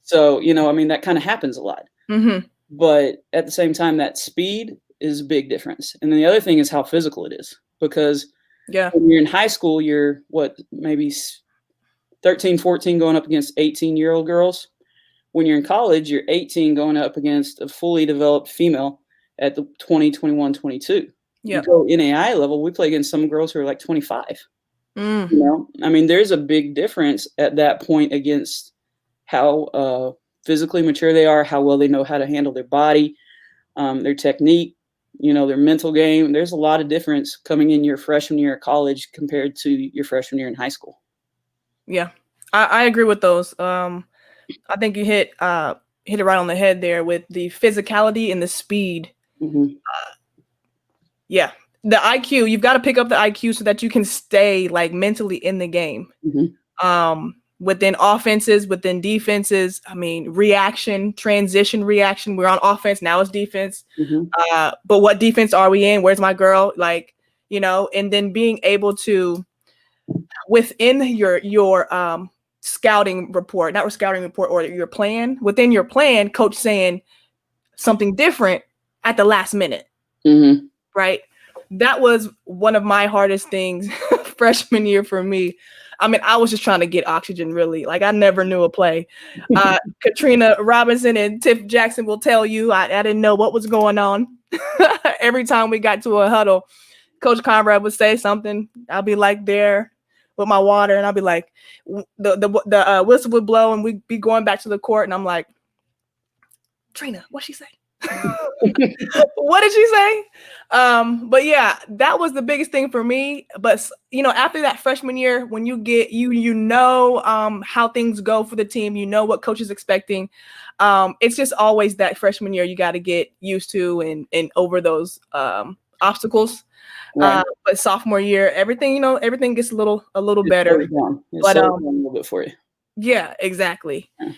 So, I mean, that kind of happens a lot. But at the same time, that speed is a big difference. And then the other thing is how physical it is. Because when you're in high school, you're maybe 13, 14 going up against 18-year-old girls. When you're in college, you're 18 going up against a fully developed female at the 20, 21, 22. You go NAI level, we play against some girls who are like 25. I mean, there's a big difference at that point against how physically mature they are, how well they know how to handle their body, their technique, their mental game. There's a lot of difference coming in your freshman year of college compared to your freshman year in high school. Yeah, I agree with those. I think you hit it right on the head there with the physicality and the speed. Yeah, the IQ, you've got to pick up the IQ so that you can stay mentally in the game. Within offenses, within defenses, I mean, transition reaction. We're on offense, now it's defense. But what defense are we in? Where's my girl? And then being able to, within your scouting report or your plan, within your plan, coach saying something different at the last minute. Right? That was one of my hardest things freshman year for me. I mean, I was just trying to get oxygen, really. I never knew a play. Katrina Robinson and Tiff Jackson will tell you I didn't know what was going on. Every time we got to a huddle, Coach Conrad would say something. I'll be there with my water, and I'll be like, the whistle would blow, and we'd be going back to the court, and I'm like, Trina, what'd she say? What did she say? But yeah, that was the biggest thing for me. But after that freshman year, when you get how things go for the team, what coach is expecting. It's just always that freshman year you got to get used to and over those obstacles. Right. But sophomore year, everything gets a little better. But a little bit for you. Yeah, exactly. Yeah.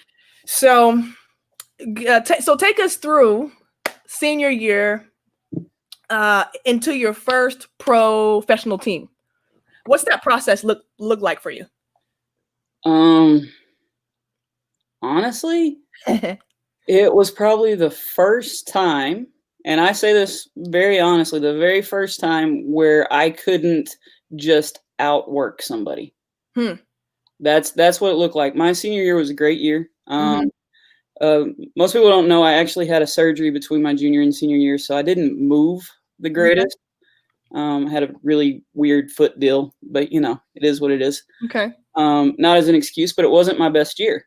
So take us through senior year into your first professional team. What's that process look like for you? Honestly, it was probably the first time, and I say this very honestly, the very first time where I couldn't just outwork somebody. Hmm. That's what it looked like. My senior year was a great year. Mm-hmm. Most people don't know I actually had a surgery between my junior and senior year, so I didn't move the greatest. I had a really weird foot deal, but it is what it is. Okay. Not as an excuse, but it wasn't my best year.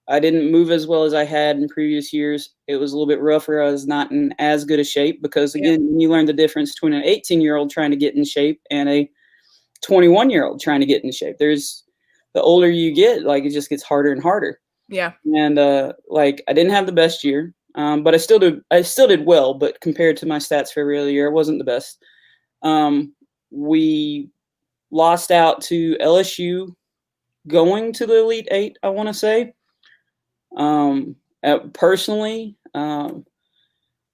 I didn't move as well as I had in previous years. It was a little bit rougher. I was not in as good a shape because, again, you learn the difference between an 18-year-old trying to get in shape and a 21-year-old trying to get in shape. The older you get, like, it just gets harder and harder. Yeah. And like, I didn't have the best year, but I still did well. But compared to my stats for every other year, it wasn't the best. We lost out to LSU going to the Elite Eight, I want to say. Personally,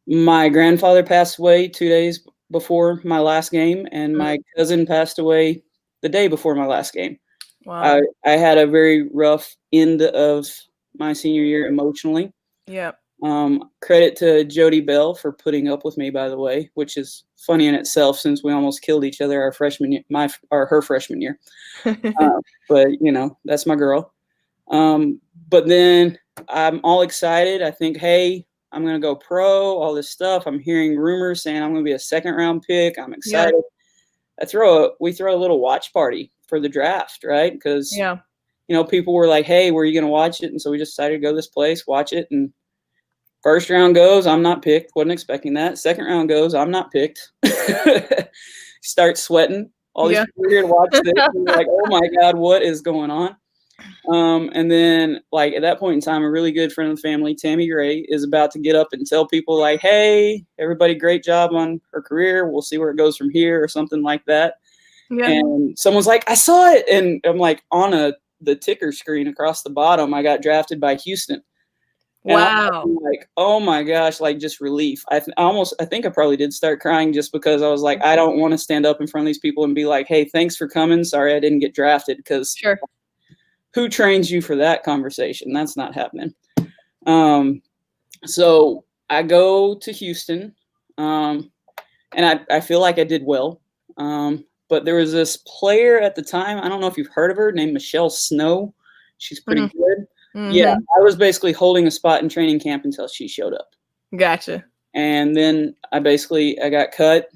my grandfather passed away 2 days before my last game, and my cousin passed away the day before my last game. Wow. I had a very rough end of my senior year emotionally. Yeah. Credit to Jody Bell for putting up with me, by the way, which is funny in itself since we almost killed each other her freshman year. But that's my girl. But then I'm all excited. I think, hey, I'm going to go pro, all this stuff. I'm hearing rumors saying I'm going to be a second-round pick. I'm excited. Yeah. We throw a little watch party for the draft, right? Because, people were like, hey, were you going to watch it? And so we just decided to go to this place, watch it. And first round goes, I'm not picked. Wasn't expecting that. Second round goes, I'm not picked. Start sweating. All these people here to watch this. Like, oh, my God, what is going on? And then, like, at that point in time, a really good friend of the family, Tammy Gray, is about to get up and tell people, like, hey, everybody, great job on her career. We'll see where it goes from here, or something like that. Yeah. And someone's like, I saw it. And I'm like, on the ticker screen across the bottom, I got drafted by Houston. And wow. I'm like, oh my gosh, like, just relief. I think I probably did start crying just because I was like, I don't want to stand up in front of these people and be like, hey, thanks for coming. Sorry I didn't get drafted, because who trains you for that conversation? That's not happening. So I go to Houston, and I feel like I did well. But there was this player at the time, I don't know if you've heard of her, named Michelle Snow. She's pretty good. Mm-hmm. Yeah, I was basically holding a spot in training camp until she showed up. Gotcha. And then I got cut.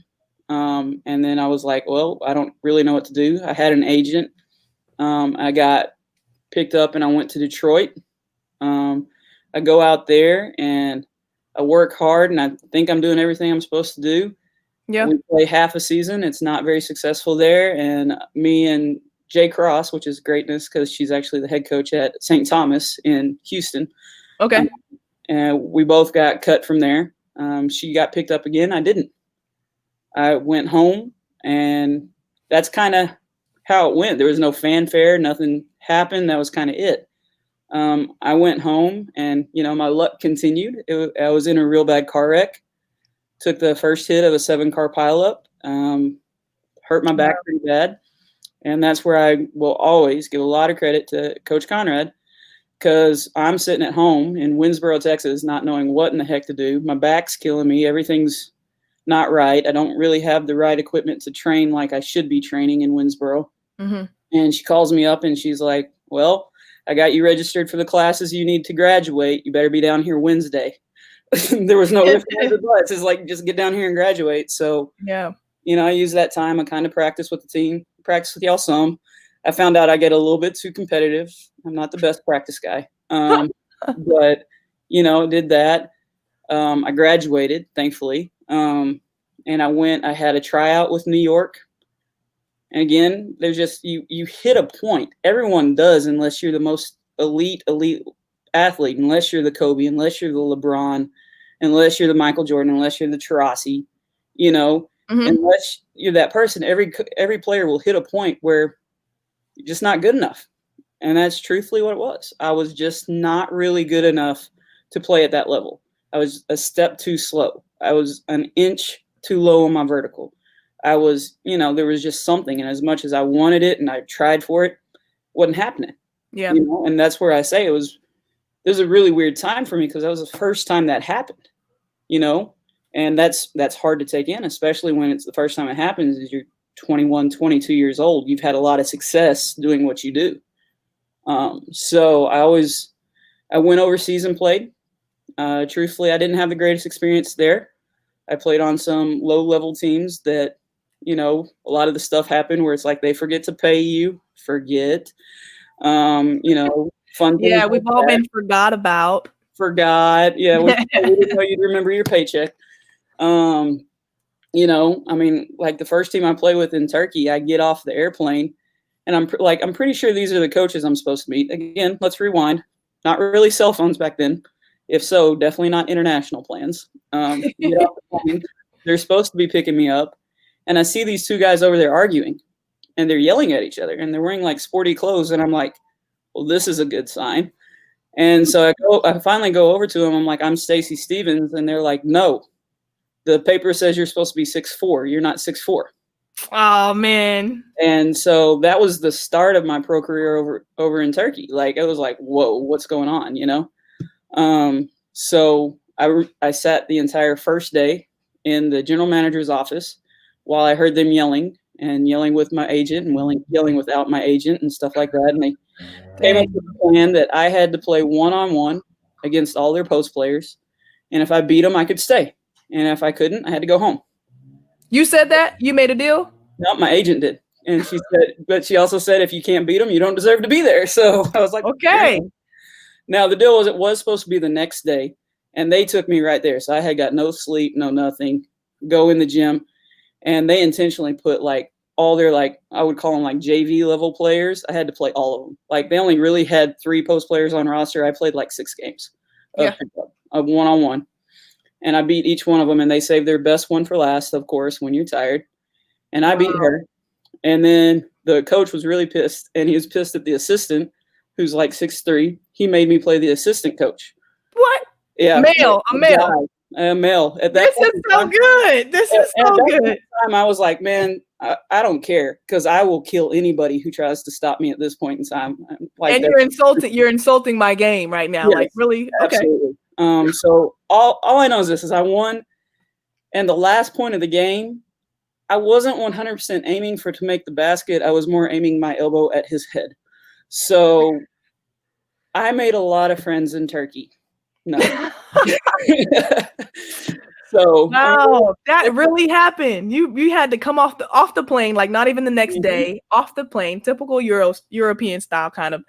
And then I was like, well, I don't really know what to do. I had an agent. I got picked up and I went to Detroit. I go out there and I work hard, and I think I'm doing everything I'm supposed to do. Yeah. We play half a season. It's not very successful there. And me and Jay Cross, which is greatness because she's actually the head coach at St. Thomas in Houston. Okay. And we both got cut from there. She got picked up again. I didn't. I went home, and that's kind of how it went. There was no fanfare. Nothing happened. That was kind of it. I went home, and, my luck continued. I was in a real bad car wreck. Took the first hit of a 7-car pileup. Hurt my back pretty bad. And that's where I will always give a lot of credit to Coach Conrad, because I'm sitting at home in Winsboro, Texas, not knowing what in the heck to do. My back's killing me. Everything's not right. I don't really have the right equipment to train like I should be training in Winsboro. Mm-hmm. And she calls me up and she's like, well, I got you registered for the classes you need to graduate. You better be down here Wednesday. There was no ifs, ands, or buts. It's like, just get down here and graduate. So, I use that time. I kind of practice with the team, practice with y'all some. I found out I get a little bit too competitive. I'm not the best practice guy. But, did that. I graduated, thankfully. And I had a tryout with New York. And again, there's just, you hit a point. Everyone does, unless you're the most elite athlete, unless you're the Kobe, unless you're the LeBron, unless you're the Michael Jordan, unless you're the Taurasi, unless you're that person. Every player will hit a point where you're just not good enough. And that's truthfully what it was. I was just not really good enough to play at that level. I was a step too slow. I was an inch too low on my vertical. I was, there was just something, and as much as I wanted it and I tried for it, wasn't happening. Yeah. And that's where I say it was a really weird time for me, because that was the first time that happened, and that's hard to take in, especially when it's the first time it happens is you're 21, 22 years old. You've had a lot of success doing what you do. So I went overseas and played. Truthfully, I didn't have the greatest experience there. I played on some low-level teams that, a lot of the stuff happened where it's like they forget to pay you, fun things. Yeah, we've all been forgot about. Forgot. Yeah, we didn't know you'd remember your paycheck. Like the first team I play with in Turkey, I get off the airplane, and I'm pretty sure these are the coaches I'm supposed to meet. Again, let's rewind. Not really cell phones back then. If so, definitely not international plans. Get off the plane. They're supposed to be picking me up, and I see these two guys over there arguing, and they're yelling at each other, and they're wearing like sporty clothes, and I'm like, well, this is a good sign. And so I finally go over to them. I'm like, I'm Stacy Stephens, and they're like, no, the paper says you're supposed to be 6'4". You're not 6'4". Oh man. And so that was the start of my pro career over in Turkey. Like, it was like, whoa, what's going on, So I sat the entire first day in the general manager's office while I heard them yelling with my agent and yelling without my agent and stuff like that. And they came up with a plan that I had to play one-on-one against all their post players. And if I beat them, I could stay. And if I couldn't, I had to go home. You said that? You made a deal? No, my agent did. And she also said, if you can't beat them, you don't deserve to be there. So I was like, okay. Yeah. Now, the deal was it was supposed to be the next day, and they took me right there. So I had got no sleep, no nothing, go in the gym, and they intentionally put like all their, like, I would call them like JV level players. I had to play all of them. Like, they only really had 3 post players on roster. I played like 6 games of one-on-one, and I beat each one of them, and they saved their best one for last, of course, when you're tired. And I beat her. And then the coach was really pissed, and he was pissed at the assistant, who's like 6'3". He made me play the assistant coach. What? Yeah. A male. A male. At that this is so good. This is so good. Time, I was like, man, I don't care, because I will kill anybody who tries to stop me at this point in time. Like, and you're insulting my game right now. Yes, like, really? Absolutely. Okay. So all I know is this is I won, and the last point of the game, I wasn't 100% aiming to make the basket. I was more aiming my elbow at his head. So I made a lot of friends in Turkey. No. So wow, that really happened. You had to come off the plane, like not even the next day, off the plane, typical European style kind of.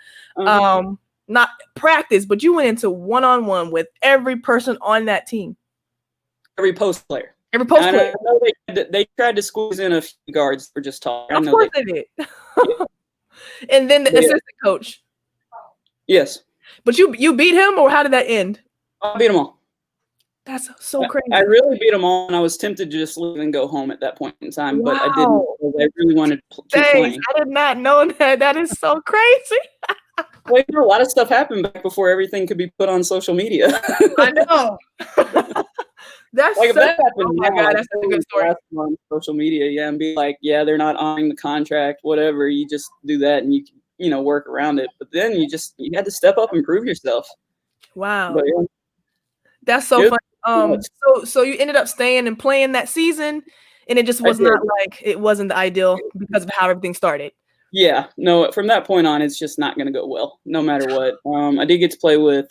Not practice, but you went into one-on-one with every person on that team. Every post player. Every post player. I know they tried to squeeze in a few guards for just talking. Of course they did. And then the assistant coach. Yes. But you beat him, or how did that end? I beat them all. That's so crazy. I really beat them all, and I was tempted to just leave and go home at that point in time, but I didn't. I really wanted to keep playing. I did not know that. That is so crazy. Well, a lot of stuff happened back before everything could be put on social media. I know. That's like, if that happened, oh my God, that's such a good story. On social media, and be like, yeah, they're not honoring the contract, whatever. You just do that, and you can work around it. But then you had to step up and prove yourself. Wow. But, that's so funny. So you ended up staying and playing that season, and it just was not like, it wasn't the ideal because of how everything started. Yeah, no, from that point on, it's just not going to go well, no matter what. I did get to play with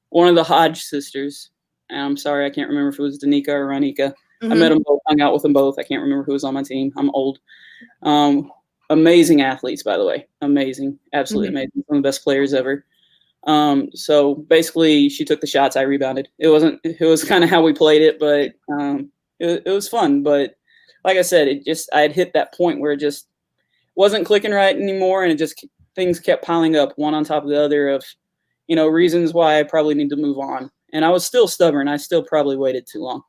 one of the Hodge sisters. I'm sorry, I can't remember if it was Danica or Ronika. I met them both, hung out with them both. I can't remember who was on my team. I'm old. Amazing athletes, by the way. Amazing. Absolutely amazing. One of the best players ever. So basically, she took the shots, I rebounded. It was kind of how we played it, but it was fun. But like I said, I had hit that point where it just wasn't clicking right anymore, and things kept piling up one on top of the other of, reasons why I probably need to move on. And I was still stubborn. I still probably waited too long.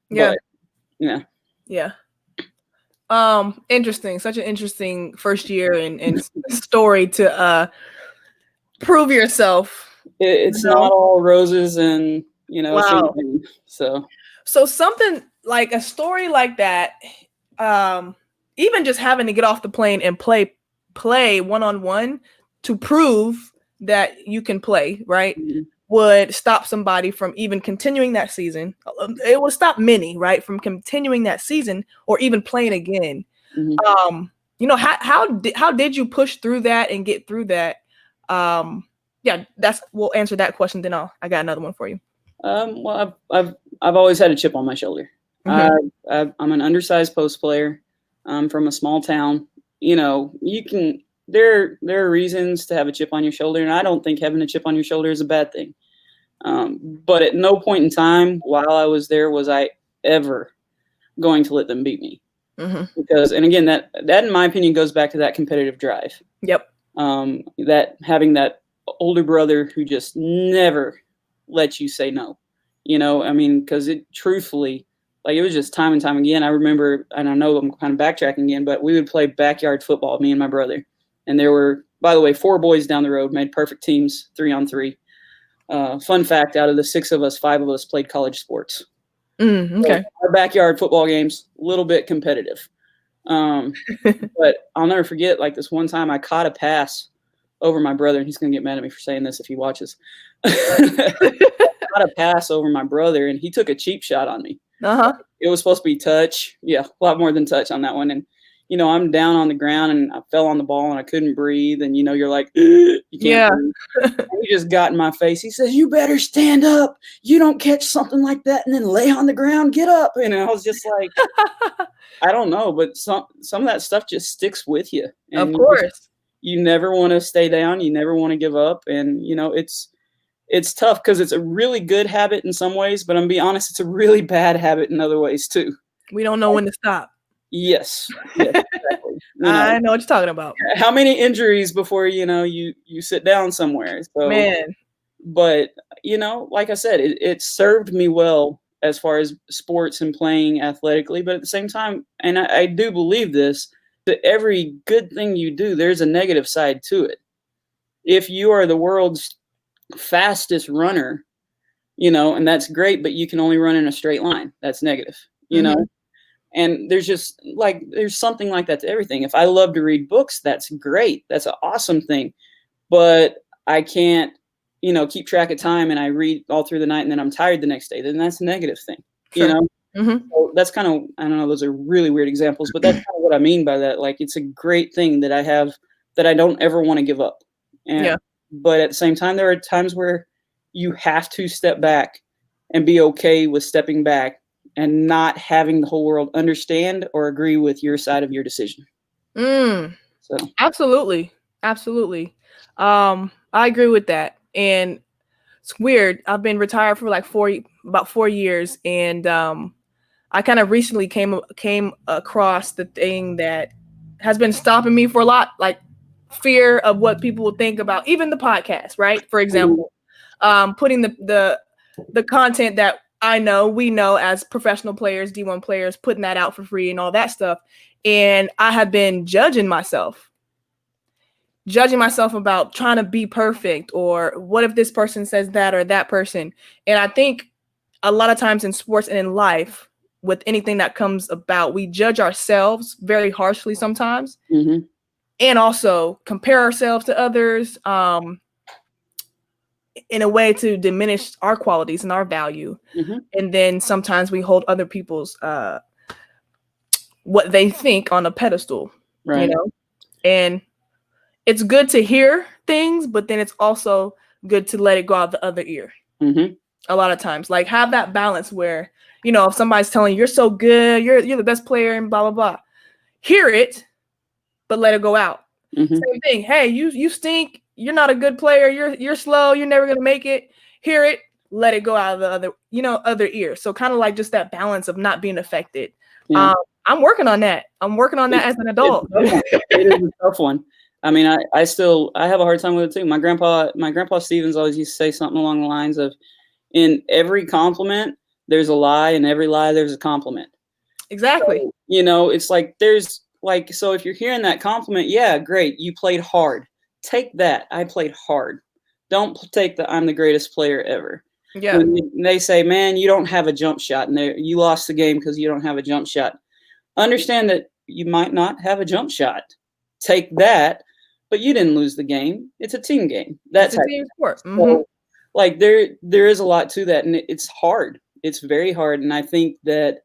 Yeah. But, yeah. Yeah. Interesting. Such an interesting first year and story to prove yourself. It's not all roses and Wow. same thing. So something like a story like that, even just having to get off the plane and play one-on-one to prove that you can play, right? Mhm. Would stop somebody from even continuing that season. It would stop many, right, from continuing that season or even playing again. Mhm. How did you push through that and get through that? Yeah, we'll answer that question. Then I got another one for you. Well, I've always had a chip on my shoulder. Mhm. I'm an undersized post player. I'm from a small town. You can there are reasons to have a chip on your shoulder, and I don't think having a chip on your shoulder is a bad thing. But at no point in time while I was there was I ever going to let them beat me. Mhm. Because, and again, that in my opinion goes back to that competitive drive. Yep. That having that older brother who just never lets you say no. I mean, because it truthfully, like it was just time and time again. I remember, and I know I'm kind of backtracking again, but we would play backyard football, me and my brother. And there were, by the way, 4 boys down the road, made perfect teams, 3-on-3. Fun fact, out of the 6 of us, 5 of us played college sports. Okay. So our backyard football games, a little bit competitive. But I'll never forget, like this one time I caught a pass over my brother, and he's going to get mad at me for saying this if he watches. I caught a pass over my brother, and he took a cheap shot on me. Uh-huh. It was supposed to be touch. Yeah, a lot more than touch on that one. And, I'm down on the ground, and I fell on the ball, and I couldn't breathe. And, you're like, you can't Yeah. breathe. And he just got in my face. He says, "You better stand up. You don't catch something like that and then lay on the ground. Get up." And I was just like, I don't know, but some of that stuff just sticks with you. Of And course. you never want to stay down. You never want to give up. And, it's tough because it's a really good habit in some ways, but I'm gonna be honest, it's a really bad habit in other ways too. We don't know when to stop. Yes. Yes, exactly. I know what you're talking about. How many injuries before, you sit down somewhere? So, Man. but, like I said, it served me well as far as sports and playing athletically, but at the same time, and I do believe this, that every good thing you do, there's a negative side to it. If you are the world's fastest runner, and that's great, but you can only run in a straight line. That's negative, Mhm. And there's something like that to everything. If I love to read books, that's great. That's an awesome thing. But I can't, keep track of time and I read all through the night and then I'm tired the next day. Then that's a negative thing, Sure. Mhm. So that's kind of, I don't know, those are really weird examples, but that's kind of what I mean by that. Like, it's a great thing that I have that I don't ever want to give up. Yeah. But at the same time, there are times where you have to step back and be okay with stepping back and not having the whole world understand or agree with your side of your decision. So, Absolutely. Absolutely. I agree with that. And it's weird. I've been retired for like about 4 years, and I kind of recently came across the thing that has been stopping me for a lot, like fear of what people will think about even the podcast, right? For example, putting the content that we know as professional players, D1 players, putting that out for free and all that stuff. And I have been judging myself about trying to be perfect, or what if this person says that or that person. And I think a lot of times in sports and in life, with anything that comes about, we judge ourselves very harshly sometimes, mhm, and also compare ourselves to others in a way to diminish our qualities and our value. mhm, And then sometimes we hold other people's what they think on a pedestal, right. and it's good to hear things, but then it's also good to let it go out the other ear. Mhm, A lot of times, like, have that balance where, if somebody's telling you you're so good, you're the best player and blah blah blah, hear it, but let it go out. mhm, Same thing. Hey, you stink. You're not a good player. You're slow. You're never gonna make it. Hear it, let it go out of the other ear. So kind of like just that balance of not being affected. yeah. I'm working on that. I'm working on that as an It's adult. a tough one. It is a tough one. I mean, I have a hard time with it too. My grandpa Stevens always used to say something along the lines of, in every compliment, there's a lie, and every lie, there's a compliment. Exactly. So, it's like so if you're hearing that compliment, yeah, great, you played hard. Take that. I played hard. Don't take the I'm the greatest player ever. Yeah. When they say, man, you don't have a jump shot, and you lost the game because you don't have a jump shot. Understand that you might not have a jump shot. Take that, but you didn't lose the game. It's a team game. It's That's a how. team sport. So, like there is a lot to that, and it's hard. It's very hard, and I think that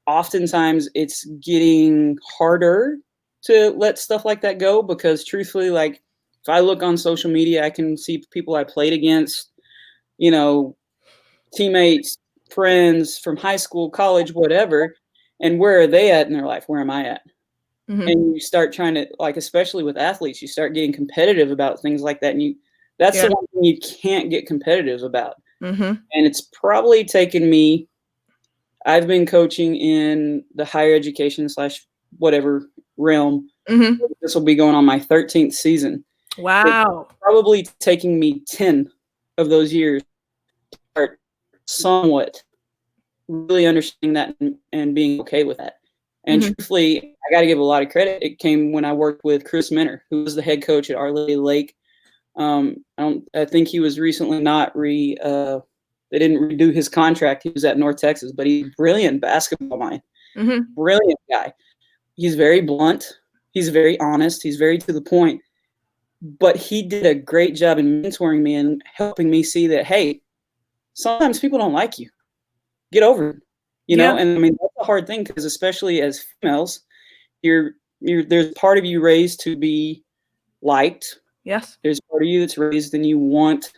oftentimes it's getting harder to let stuff like that go because truthfully, like if I look on social media, I can see people I played against, you know, teammates, friends from high school, college, whatever, and where are they at in their life? Where am I at? And you start trying to, like, especially with athletes, you start getting competitive about things like that, and that's the one thing you can't get competitive about. And it's probably taken me. I've been coaching in the higher education / whatever realm. This will be going on my 13th season. Wow. It's probably taking me 10 of those years to start somewhat really understanding that and being okay with that. And truthfully, I got to give a lot of credit. It came when I worked with Chris Minner, who was the head coach at Our Lady Lake. I think he was recently they didn't redo his contract. He was at North Texas, but he's a brilliant basketball mind. Brilliant guy. He's very blunt. He's very honest. He's very to the point. But he did a great job in mentoring me and helping me see that, hey, sometimes people don't like you. Get over it. You know, and I mean, that's a hard thing because especially as females, there's part of you raised to be liked. Yes. There's part of you that's raised and you want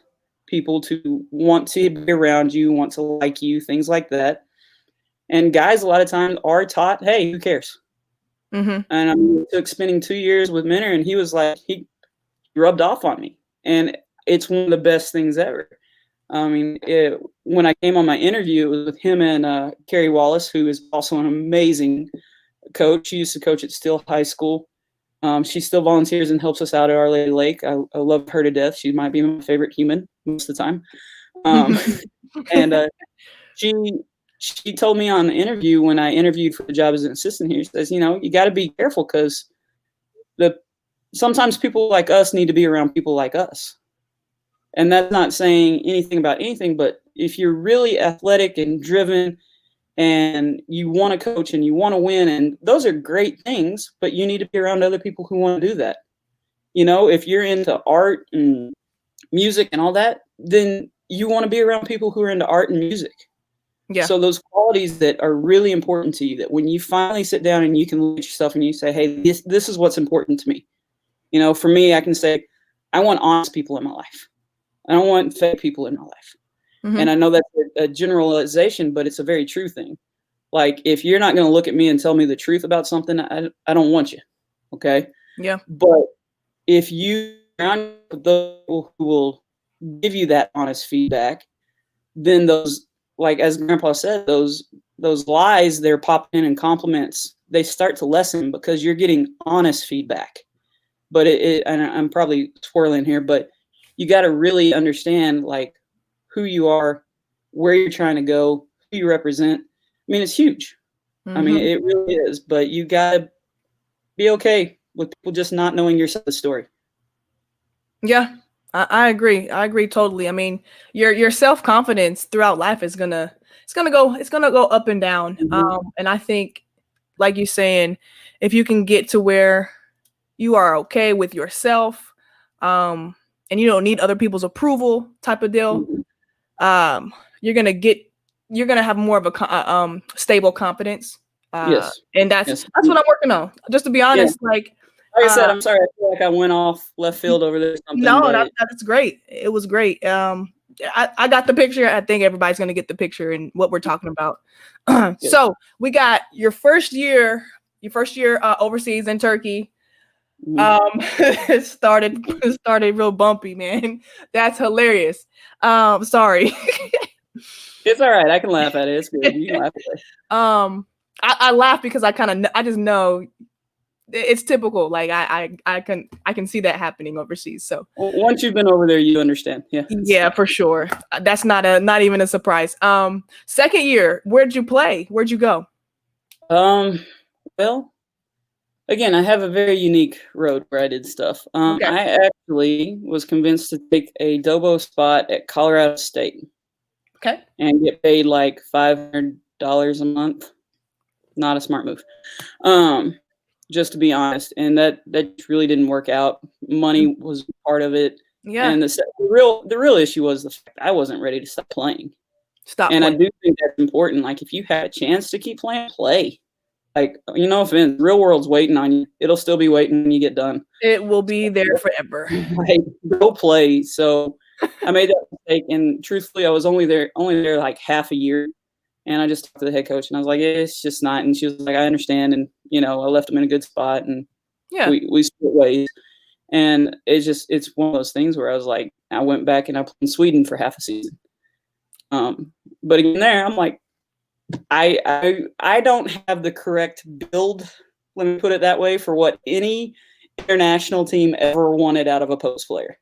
people to want to be around you, want to like you, things like that. And guys, a lot of times are taught, hey, who cares? And I mean, it took spending 2 years with Minner, and he was like, he rubbed off on me. And it's one of the best things ever. I mean, when I came on my interview, it was with him and Carrie Wallace, who is also an amazing coach. She used to coach at Still High School. She still volunteers and helps us out at Our Lady Lake. I love her to death. She might be my favorite human most of the time. And she told me on the interview when I interviewed for the job as an assistant here, she says, you know, you got to be careful because sometimes people like us need to be around people like us. And that's not saying anything about anything, but if you're really athletic and driven and you want to coach and you want to win, and those are great things, but you need to be around other people who want to do that. You know, if you're into art and music and all that, then you want to be around people who are into art and music. Yeah. So those qualities that are really important to you, that when you finally sit down and you can look at yourself and you say, hey, this is what's important to me. You know, for me, I can say, I want honest people in my life. I don't want fake people in my life. And I know that's a generalization, but it's a very true thing. Like, if you're not going to look at me and tell me the truth about something, I don't want you. Okay? Yeah. But if you around those people who will give you that honest feedback, then those, like as Grandpa said, those lies they're popping in and compliments, they start to lessen because you're getting honest feedback. But and I'm probably swirling here, but you got to really understand like who you are, where you're trying to go, who you represent. I mean, it's huge. I mean, it really is. But you got to be okay with people just not knowing your side of the story. Yeah, I agree. I agree totally. I mean, your self-confidence throughout life is gonna go up and down. And I think, like you're saying, if you can get to where you are okay with yourself, and you don't need other people's approval type of deal, you're gonna have more of a stable confidence. Yes. And that's what I'm working on. Just to be honest, like I said, I'm sorry. I feel like I went off left field over there. No, that's great. It was great. I got the picture. I think everybody's gonna get the picture and what we're talking about. So we got your first year overseas in Turkey. It started real bumpy, man. That's hilarious. Sorry. It's all right. I can laugh at it. It's good. You can laugh at it. I laugh because I just know it's typical. Like I can see that happening overseas. So once you've been over there, you understand. Yeah, for sure. That's not even a surprise. Second year, where'd you play? Where'd you go? Well, again, I have a very unique road where I did stuff. Okay. I actually was convinced to take a Dobo spot at Colorado State. Okay. and get paid like $500 a month. Not a smart move. Just to be honest, and that really didn't work out. Money was part of it, Yeah. and the real issue was the fact I wasn't ready to stop playing. Stop And I playing. do think that's important. Like, if you had a chance to keep playing, play. Like, Vince, real world's waiting on you. It'll still be waiting when you get done. It will be there forever. Like, go play. So I made that mistake, and truthfully, I was only there like half a year. And I just talked to the head coach, and I was like, it's just not. And she was like, I understand. And, I left him in a good spot, and Yeah. we split ways. And it's one of those things where I was like, I went back and I played in Sweden for half a season. But again, there, I'm like, I don't have the correct build, let me put it that way, for what any international team ever wanted out of a post player.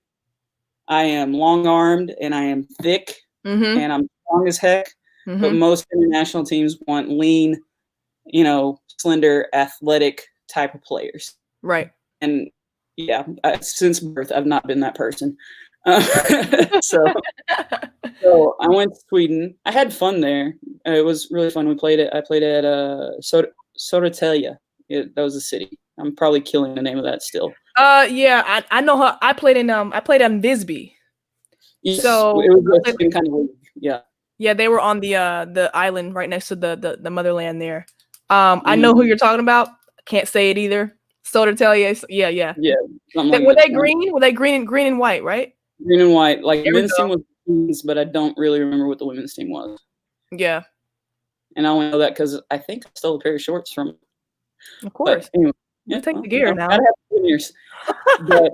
I am long-armed, and I am thick, and I'm strong as heck. But most international teams want lean, slender, athletic type of players. Right. And yeah, since birth, I've not been that person. So I went to Sweden. I had fun there. It was really fun. I played at Södertälje. That was a city. I'm probably killing the name of that still. Yeah, I know her. I played in Visby. Yes, so it was the same kind of league. Yeah. Yeah, they were on the island right next to the motherland there. I know who you're talking about. Can't say it either. Södertälje. Yeah. Yeah. Were they green? Were they green and white, right? Green and white. Like, the men's team was teams, but I don't really remember what the women's team was. Yeah. And I only know that because I think I stole a pair of shorts from them. Of course. Anyway, you take the gear now. Gotta have 10 years. But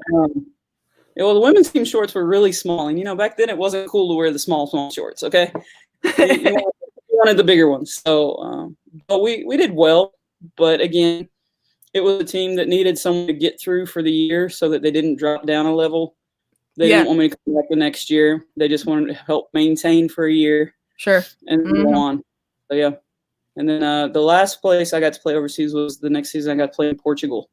the women's team shorts were really small, and back then it wasn't cool to wear the small shorts. Okay, you wanted the bigger ones. So, but we did well. But again, it was a team that needed someone to get through for the year so that they didn't drop down a level. They didn't want me to come back the next year. They just wanted to help maintain for a year. Sure. And go on. So yeah. And then the last place I got to play overseas was the next season I got to play in Portugal.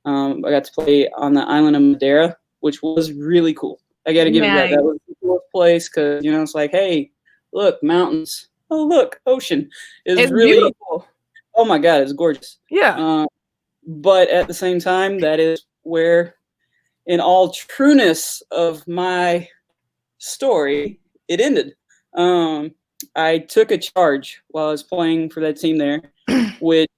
I got to play on the island of Madeira, which was really cool. I got to give it that. That was the coolest place because, it's like, hey, look, mountains. Oh, look, ocean. It's really beautiful. Oh, my God, it's gorgeous. Yeah. But at the same time, that is where, in all trueness of my story, it ended. I took a charge while I was playing for that team there, which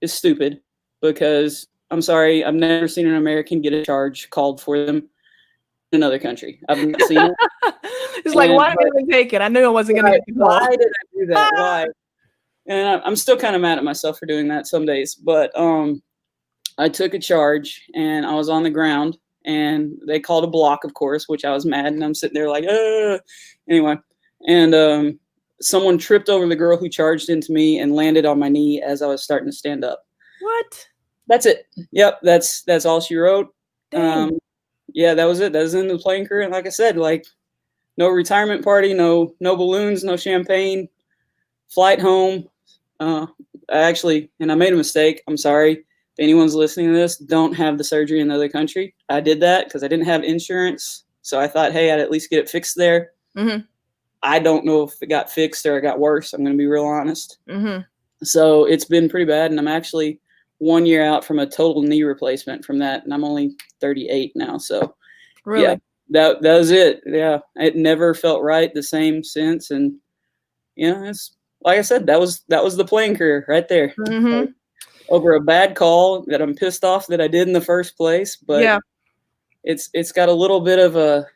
is stupid because, I'm sorry, I've never seen an American get a charge called for them in another country. I've not seen it. It's like, why did I even take it? I knew I wasn't going to get the call. Why did I do that? Why? And I'm still kind of mad at myself for doing that some days. But I took a charge, and I was on the ground, and they called a block, of course, which I was mad, and I'm sitting there like, anyway. And someone tripped over the girl who charged into me and landed on my knee as I was starting to stand up. What? That's it. Yep, that's all she wrote. Yeah, that was it. That was in the playing career. And like I said, like, no retirement party, no balloons, no champagne, flight home. I made a mistake. I'm sorry. If anyone's listening to this, don't have the surgery in the other country. I did that because I didn't have insurance. So I thought, hey, I'd at least get it fixed there. Mm-hmm. I don't know if it got fixed or it got worse. I'm going to be real honest. Mm-hmm. So it's been pretty bad. And I'm actually 1 year out from a total knee replacement from that. And I'm only 38 now. So really? Yeah, that was it. Yeah. It never felt right the same since. And, it's like I said, that was the playing career right there. Mm-hmm. Like, over a bad call that I'm pissed off that I did in the first place. But it's got a little bit of a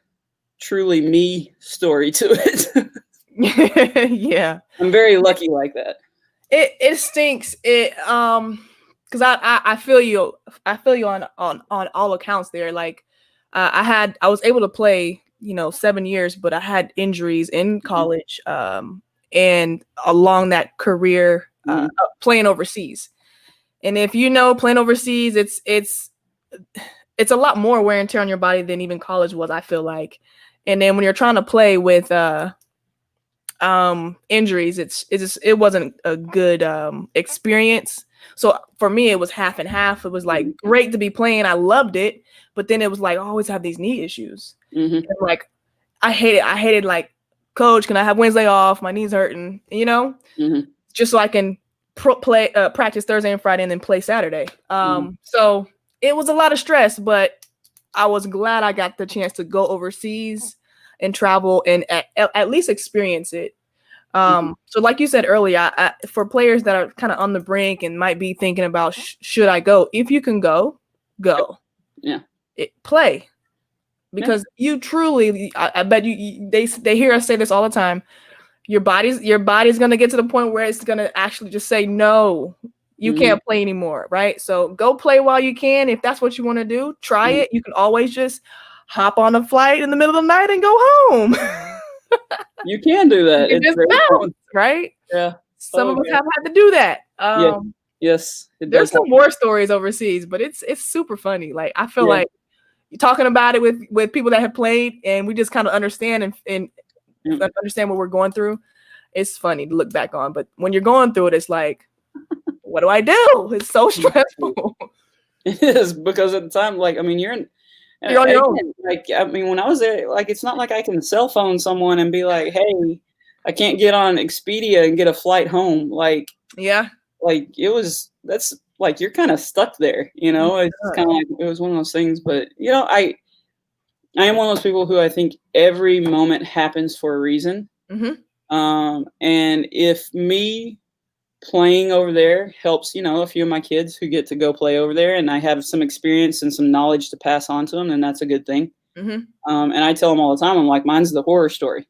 truly me story to it. Yeah. I'm very lucky like that. It stinks. Because I feel you. I feel you on all accounts there. Like, I was able to play, 7 years, but I had injuries in college, and along that career, playing overseas. And if playing overseas, it's a lot more wear and tear on your body than even college was, I feel like. And then when you're trying to play with injuries, it wasn't a good experience. So for me, it was half and half. It was like great to be playing. I loved it, but then it was like I always have these knee issues. Mm-hmm. And like I hated like Coach, can I have Wednesday off? My knee's hurting, just so I can practice Thursday and Friday and then play Saturday. So it was a lot of stress, but I was glad I got the chance to go overseas and travel and at least experience it. So like you said earlier, for players that are kind of on the brink and might be thinking about, should I go? If you can go. Yeah. Play. Because you truly, I bet they hear us say this all the time. Your body's going to get to the point where it's going to actually just say, no, you can't play anymore. Right. So go play while you can. If that's what you want to do, try it. You can always just hop on a flight in the middle of the night and go home. You can do that. It's just bounce, right? Yeah. Some of us have had to do that. Yes. There's some war stories overseas, but it's super funny. Like, I feel like you're talking about it with people that have played, and we just kind of understand and understand what we're going through. It's funny to look back on, but when you're going through it, it's like, what do I do? It's so stressful. It is, because at the time, like, I mean, you're on your own. Like, I mean, when I was there, like, it's not like I can cell phone someone and be like, hey, I can't get on Expedia and get a flight home. Like, like that's like, you're kind of stuck there, It's kind of like, it was one of those things. But I am one of those people who I think every moment happens for a reason. And if me playing over there helps, a few of my kids who get to go play over there, and I have some experience and some knowledge to pass on to them, then that's a good thing. And I tell them all the time, I'm like, mine's the horror story.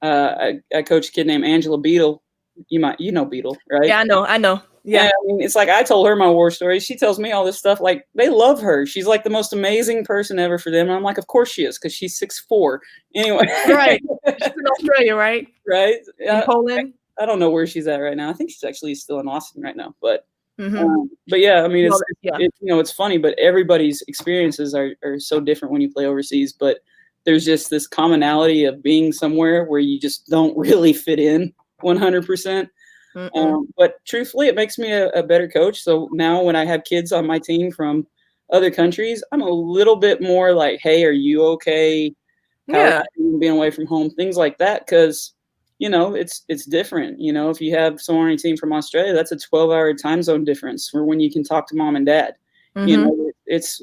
I coach a kid named Angela Beadle. You know Beadle, right? Yeah, I know. Yeah. And, I mean, it's like, I told her my war story. She tells me all this stuff. Like, they love her. She's like the most amazing person ever for them. And I'm like, of course she is, because she's 6'4". Anyway. Right. She's in Australia, right? Right. In Poland. I don't know where she's at right now. I think she's actually still in Austin right now. But yeah, I mean, it's funny, but everybody's experiences are so different when you play overseas. But there's just this commonality of being somewhere where you just don't really fit in 100%. But truthfully, it makes me a better coach. So now when I have kids on my team from other countries, I'm a little bit more like, hey, are you okay? How are you being away from home? Things like that. Because, it's different. If you have someone on your team from Australia, that's a 12-hour time zone difference for when you can talk to mom and dad. It's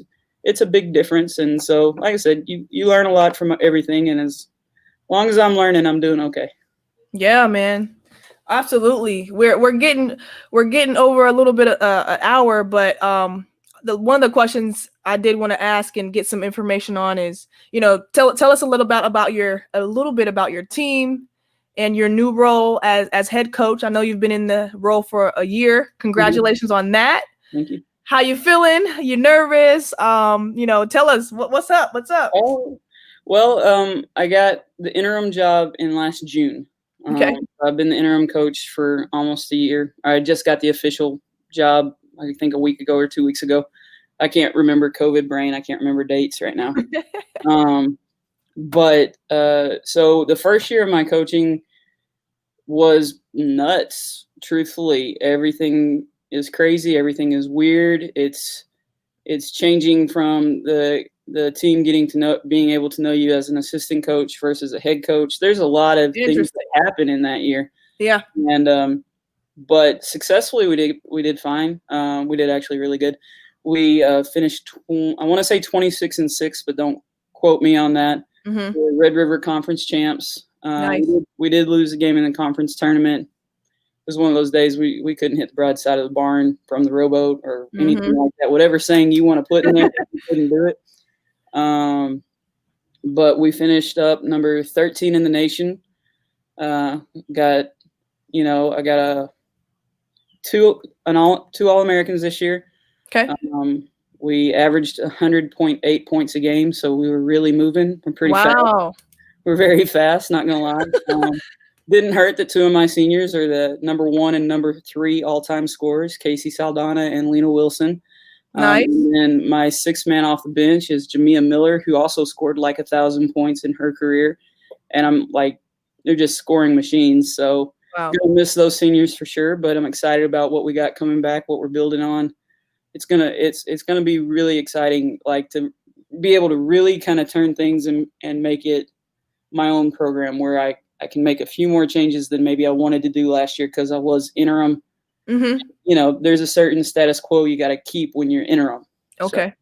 a big difference. And so, like I said, you learn a lot from everything. And as long as I'm learning, I'm doing okay. Yeah, man. Absolutely. We're getting over a little bit an hour, but one of the questions I did want to ask and get some information on is, tell us a little bit about your team and your new role as head coach. I know you've been in the role for a year. Congratulations on that. Thank you. How you feeling? You nervous? Tell us what's up. What's up? Oh, well, I got the interim job in last June. Okay. I've been the interim coach for almost a year. I just got the official job, I think a week ago or 2 weeks ago. I can't remember, COVID brain. I can't remember dates right now. But so the first year of my coaching was nuts. Truthfully, everything is crazy. Everything is weird. It's changing from the team being able to know you as an assistant coach versus a head coach. There's a lot of things that happen in that year. Yeah. And but successfully we did fine. We did actually really good. We finished I want to say 26-6, but don't quote me on that. We're Red River Conference champs. Nice. We did lose a game in the conference tournament. It was one of those days we couldn't hit the broadside of the barn from the rowboat or anything like that. Whatever saying you want to put in there, we couldn't do it. But we finished up number 13 in the nation. I got two All-Americans this year. Okay. We averaged 100.8 points a game, so we were really moving. We're pretty fast. We're very fast, not gonna lie. Didn't hurt that two of my seniors are the number 1 and number 3 all-time scorers, Casey Saldana and Lena Wilson. Nice. And my 6th man off the bench is Jamia Miller, who also scored like 1,000 points in her career. And I'm like, they're just scoring machines. So gonna miss those seniors for sure, but I'm excited about what we got coming back, what we're building on. It's gonna be really exciting, like to be able to really kind of turn things and make it my own program where I can make a few more changes than maybe I wanted to do last year because I was interim. Mm-hmm. You know, there's a certain status quo you got to keep when you're interim. Okay. So,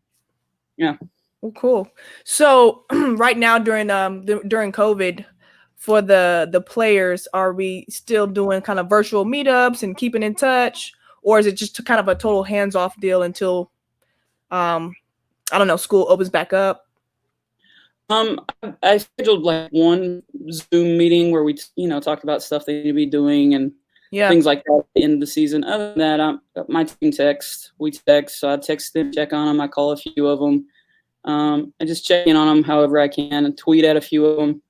yeah. Well, cool. So right now during during COVID, for the players, are we still doing kind of virtual meetups and keeping in touch, or is it just kind of a total hands-off deal until I don't know, school opens back up? I scheduled like one Zoom meeting where we, you know, talked about stuff they need to be doing and Yeah. things like that at the end of the season. Other than that, my team we text, so I text them, check on them, I call a few of them. I just check in on them however I can and tweet at a few of them.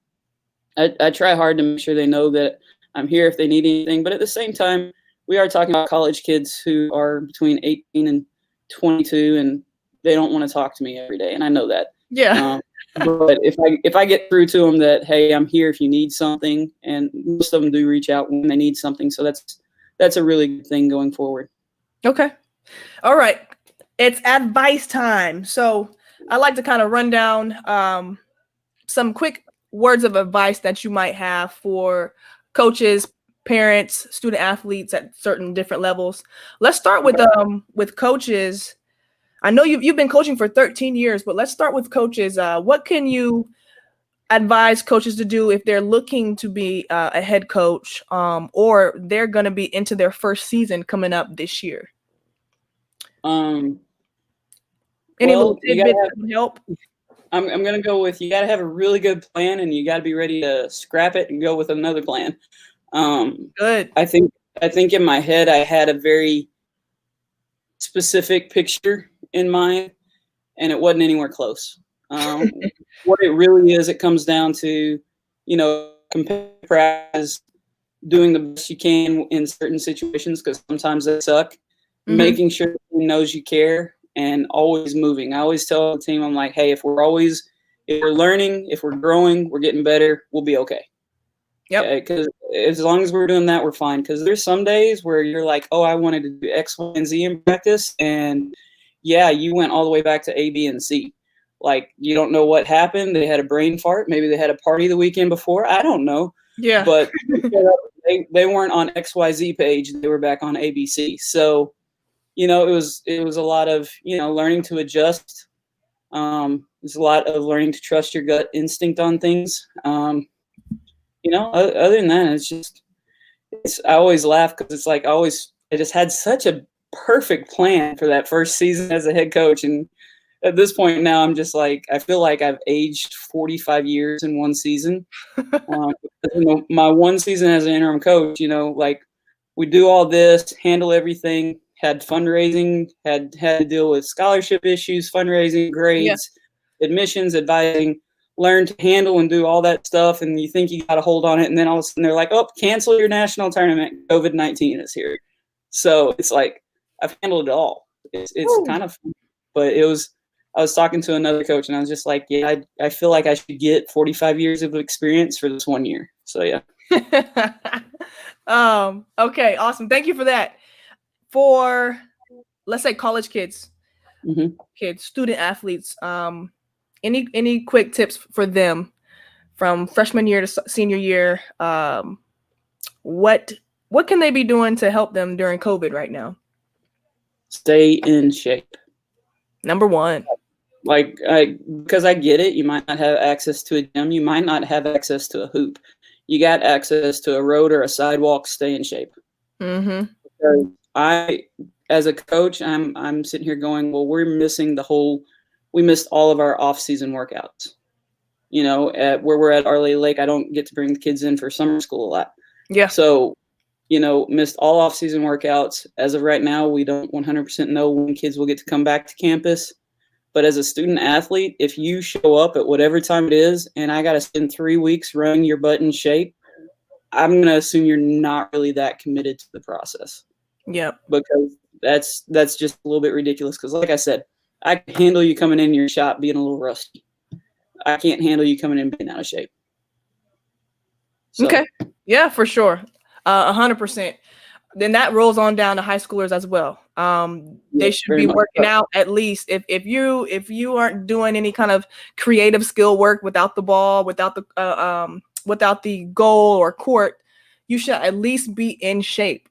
I try hard to make sure they know that I'm here if they need anything. But at the same time, we are talking about college kids who are between 18 and 22, and they don't want to talk to me every day, and I know that. Yeah. But if I get through to them that, hey, I'm here if you need something, and most of them do reach out when they need something, so that's a really good thing going forward. Okay. All right. It's advice time. So I like to kind of run down some quick words of advice that you might have for coaches, parents, student athletes at certain different levels. Let's start with coaches. I know you've been coaching for 13 years, but let's start with coaches. What can you advise coaches to do if they're looking to be a head coach, or they're going to be into their first season coming up this year? Any little tidbits that would help? I'm going to go with, you got to have a really good plan, and you got to be ready to scrap it and go with another plan. Good. I think in my head I had a very specific picture in mind, and it wasn't anywhere close. What it really is, it comes down to, you know, competitive practice, doing the best you can in certain situations because sometimes they suck. Mm-hmm. Making sure the team knows you care, and always moving. I always tell the team, I'm like, hey, if we're learning, if we're growing, we're getting better, we'll be okay. Yep. Because as long as we're doing that, we're fine. Because there's some days where you're like, oh, I wanted to do X, Y, and Z in practice, and yeah, you went all the way back to A, B, and C. Like, you don't know what happened. They had a brain fart. Maybe they had a party the weekend before. I don't know. Yeah. But they weren't on XYZ page. They were back on ABC. So, you know, it was a lot of, you know, learning to adjust. There's a lot of learning to trust your gut instinct on things. You know, other than that, I always laugh because it's like I just had such a perfect plan for that first season as a head coach. And at this point now, I'm just like, I feel like I've aged 45 years in one season. You know, my one season as an interim coach, you know, like we do all this, handle everything, had fundraising, had to deal with scholarship issues, fundraising, grades, admissions, advising, learn to handle and do all that stuff. And you think you got to hold on it. And then all of a sudden they're like, oh, cancel your national tournament. COVID-19 is here. So it's like, I've handled it all. It's kind of fun. But I was talking to another coach and I was just like, yeah, I feel like I should get 45 years of experience for this 1 year. So, yeah. Okay, awesome. Thank you for that. For, let's say, college kids, student athletes, any quick tips for them from freshman year to senior year? What can they be doing to help them during COVID right now? Stay in shape. Number one. Like, because I get it. You might not have access to a gym. You might not have access to a hoop. You got access to a road or a sidewalk. Stay in shape. Mm-hmm. Because as a coach, I'm sitting here going, well, we missed all of our off-season workouts. You know, where we're at Arley Lake, I don't get to bring the kids in for summer school a lot. Yeah. So, you know, missed all off-season workouts. As of right now, we don't 100% know when kids will get to come back to campus. But as a student athlete, if you show up at whatever time it is, and I got to spend 3 weeks running your butt in shape, I'm going to assume you're not really that committed to the process. Yeah. Because that's just a little bit ridiculous. Because like I said, I can handle you coming in your shot being a little rusty. I can't handle you coming in being out of shape. So. Okay. Yeah, for sure. 100%. Then that rolls on down to high schoolers as well. They should be working out at least. If you aren't doing any kind of creative skill work without the ball, without the without the goal or court, you should at least be in shape.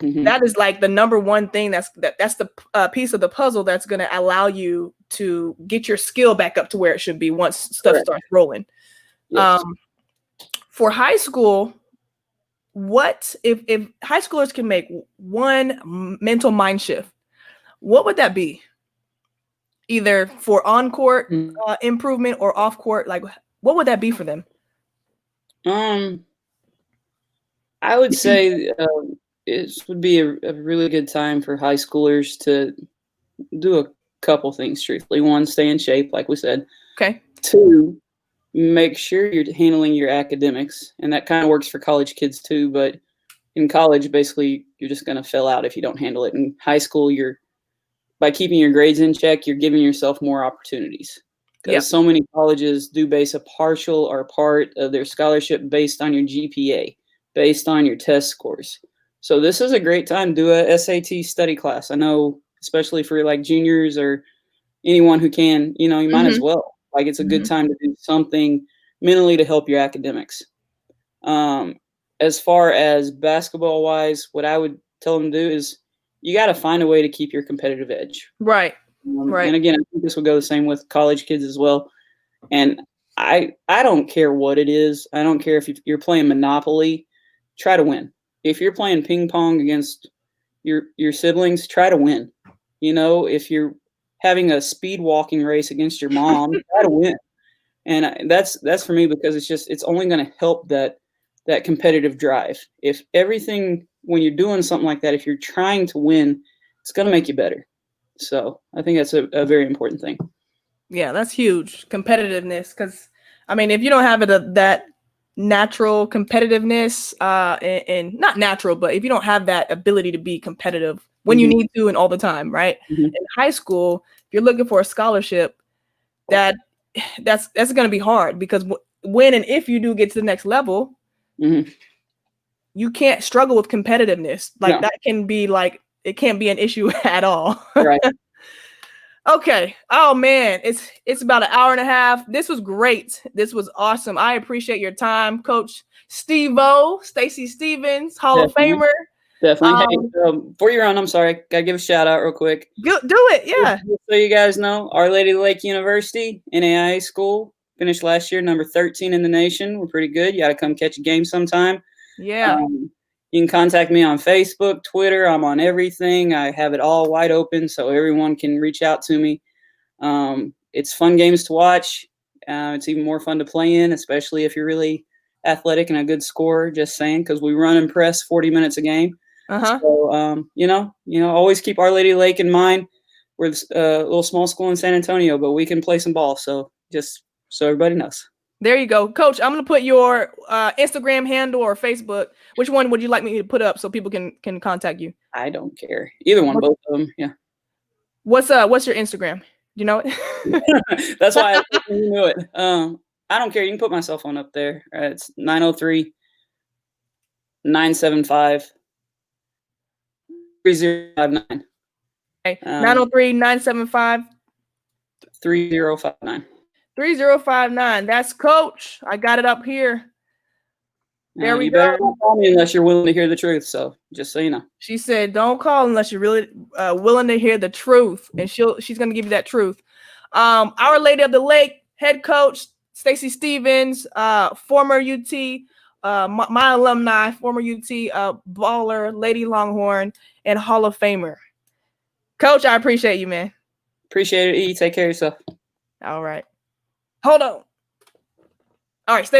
Mhm. That is like the number one thing that's the piece of the puzzle that's going to allow you to get your skill back up to where it should be once stuff Correct. starts rolling. Yes. For high school, what if high schoolers can make one mental mind shift, what would that be? Either for on-court Mm. improvement or off-court, like what would that be for them? I would say it would be a really good time for high schoolers to do a couple things, truthfully. One, stay in shape, like we said. Okay. Two, make sure you're handling your academics. And that kind of works for college kids too. But in college, basically, you're just going to fail out if you don't handle it. In high school, by keeping your grades in check, you're giving yourself more opportunities. Because so many colleges do base a partial or part of their scholarship based on your GPA, based on your test scores. So this is a great time to do a SAT study class. I know, especially for like juniors or anyone who can, you might as well. Like it's a good time to do something mentally to help your academics. As far as basketball wise, what I would tell them to do is you got to find a way to keep your competitive edge. Right. Right. And again, I think this will go the same with college kids as well. And I don't care what it is. I don't care if you're playing Monopoly, try to win. If you're playing ping pong against your siblings, try to win. If you're having a speed walking race against your mom, try to win. And that's for me because it's only going to help that competitive drive. If everything when you're doing something like that, if you're trying to win, it's going to make you better. So I think that's a very important thing. Yeah, that's huge. Competitiveness. Because, I mean, if you don't have that natural competitiveness, and not natural, but if you don't have that ability to be competitive when you need to and all the time, right? In high school, if you're looking for a scholarship, that's going to be hard because when and if you do get to the next level, you can't struggle with competitiveness. Like that can be like, it can't be an issue at all. Right. Okay. Oh man, it's about an hour and a half. This was great. This was awesome. I appreciate your time, Coach Steve-O, Stacy Stephens, Hall of Famer. Definitely. Hey, before you run, I'm sorry, gotta give a shout out real quick. Do it, yeah. Just so you guys know, Our Lady of the Lake University, NAIA school, finished last year, number 13 in the nation. We're pretty good. You gotta come catch a game sometime. Yeah. You can contact me on Facebook, Twitter. I'm on everything. I have it all wide open so everyone can reach out to me. It's fun games to watch. It's even more fun to play in, especially if you're really athletic and a good scorer, just saying, because we run and press 40 minutes a game. So, always keep Our Lady Lake in mind. We're a little small school in San Antonio, but we can play some ball. So just so everybody knows. There you go. Coach, I'm going to put your Instagram handle or Facebook. Which one would you like me to put up so people can contact you? I don't care. Either one, both of them. Yeah. What's your Instagram? You know it? That's why I you knew it. I don't care. You can put my cell phone up there. It's 903-975-3059. Okay. 903-975 3059. 3059. That's Coach. I got it up here. There we you go. better not call me unless you're willing to hear the truth. So just so you know. She said, "Don't call unless you're really willing to hear the truth," and she's gonna give you that truth. Our Lady of the Lake head coach Stacy Stephens, former UT, my alumni, former UT baller, Lady Longhorn, and Hall of Famer. Coach, I appreciate you, man. Appreciate it. E. Take care of yourself. All right. Hold on. All right, stay there.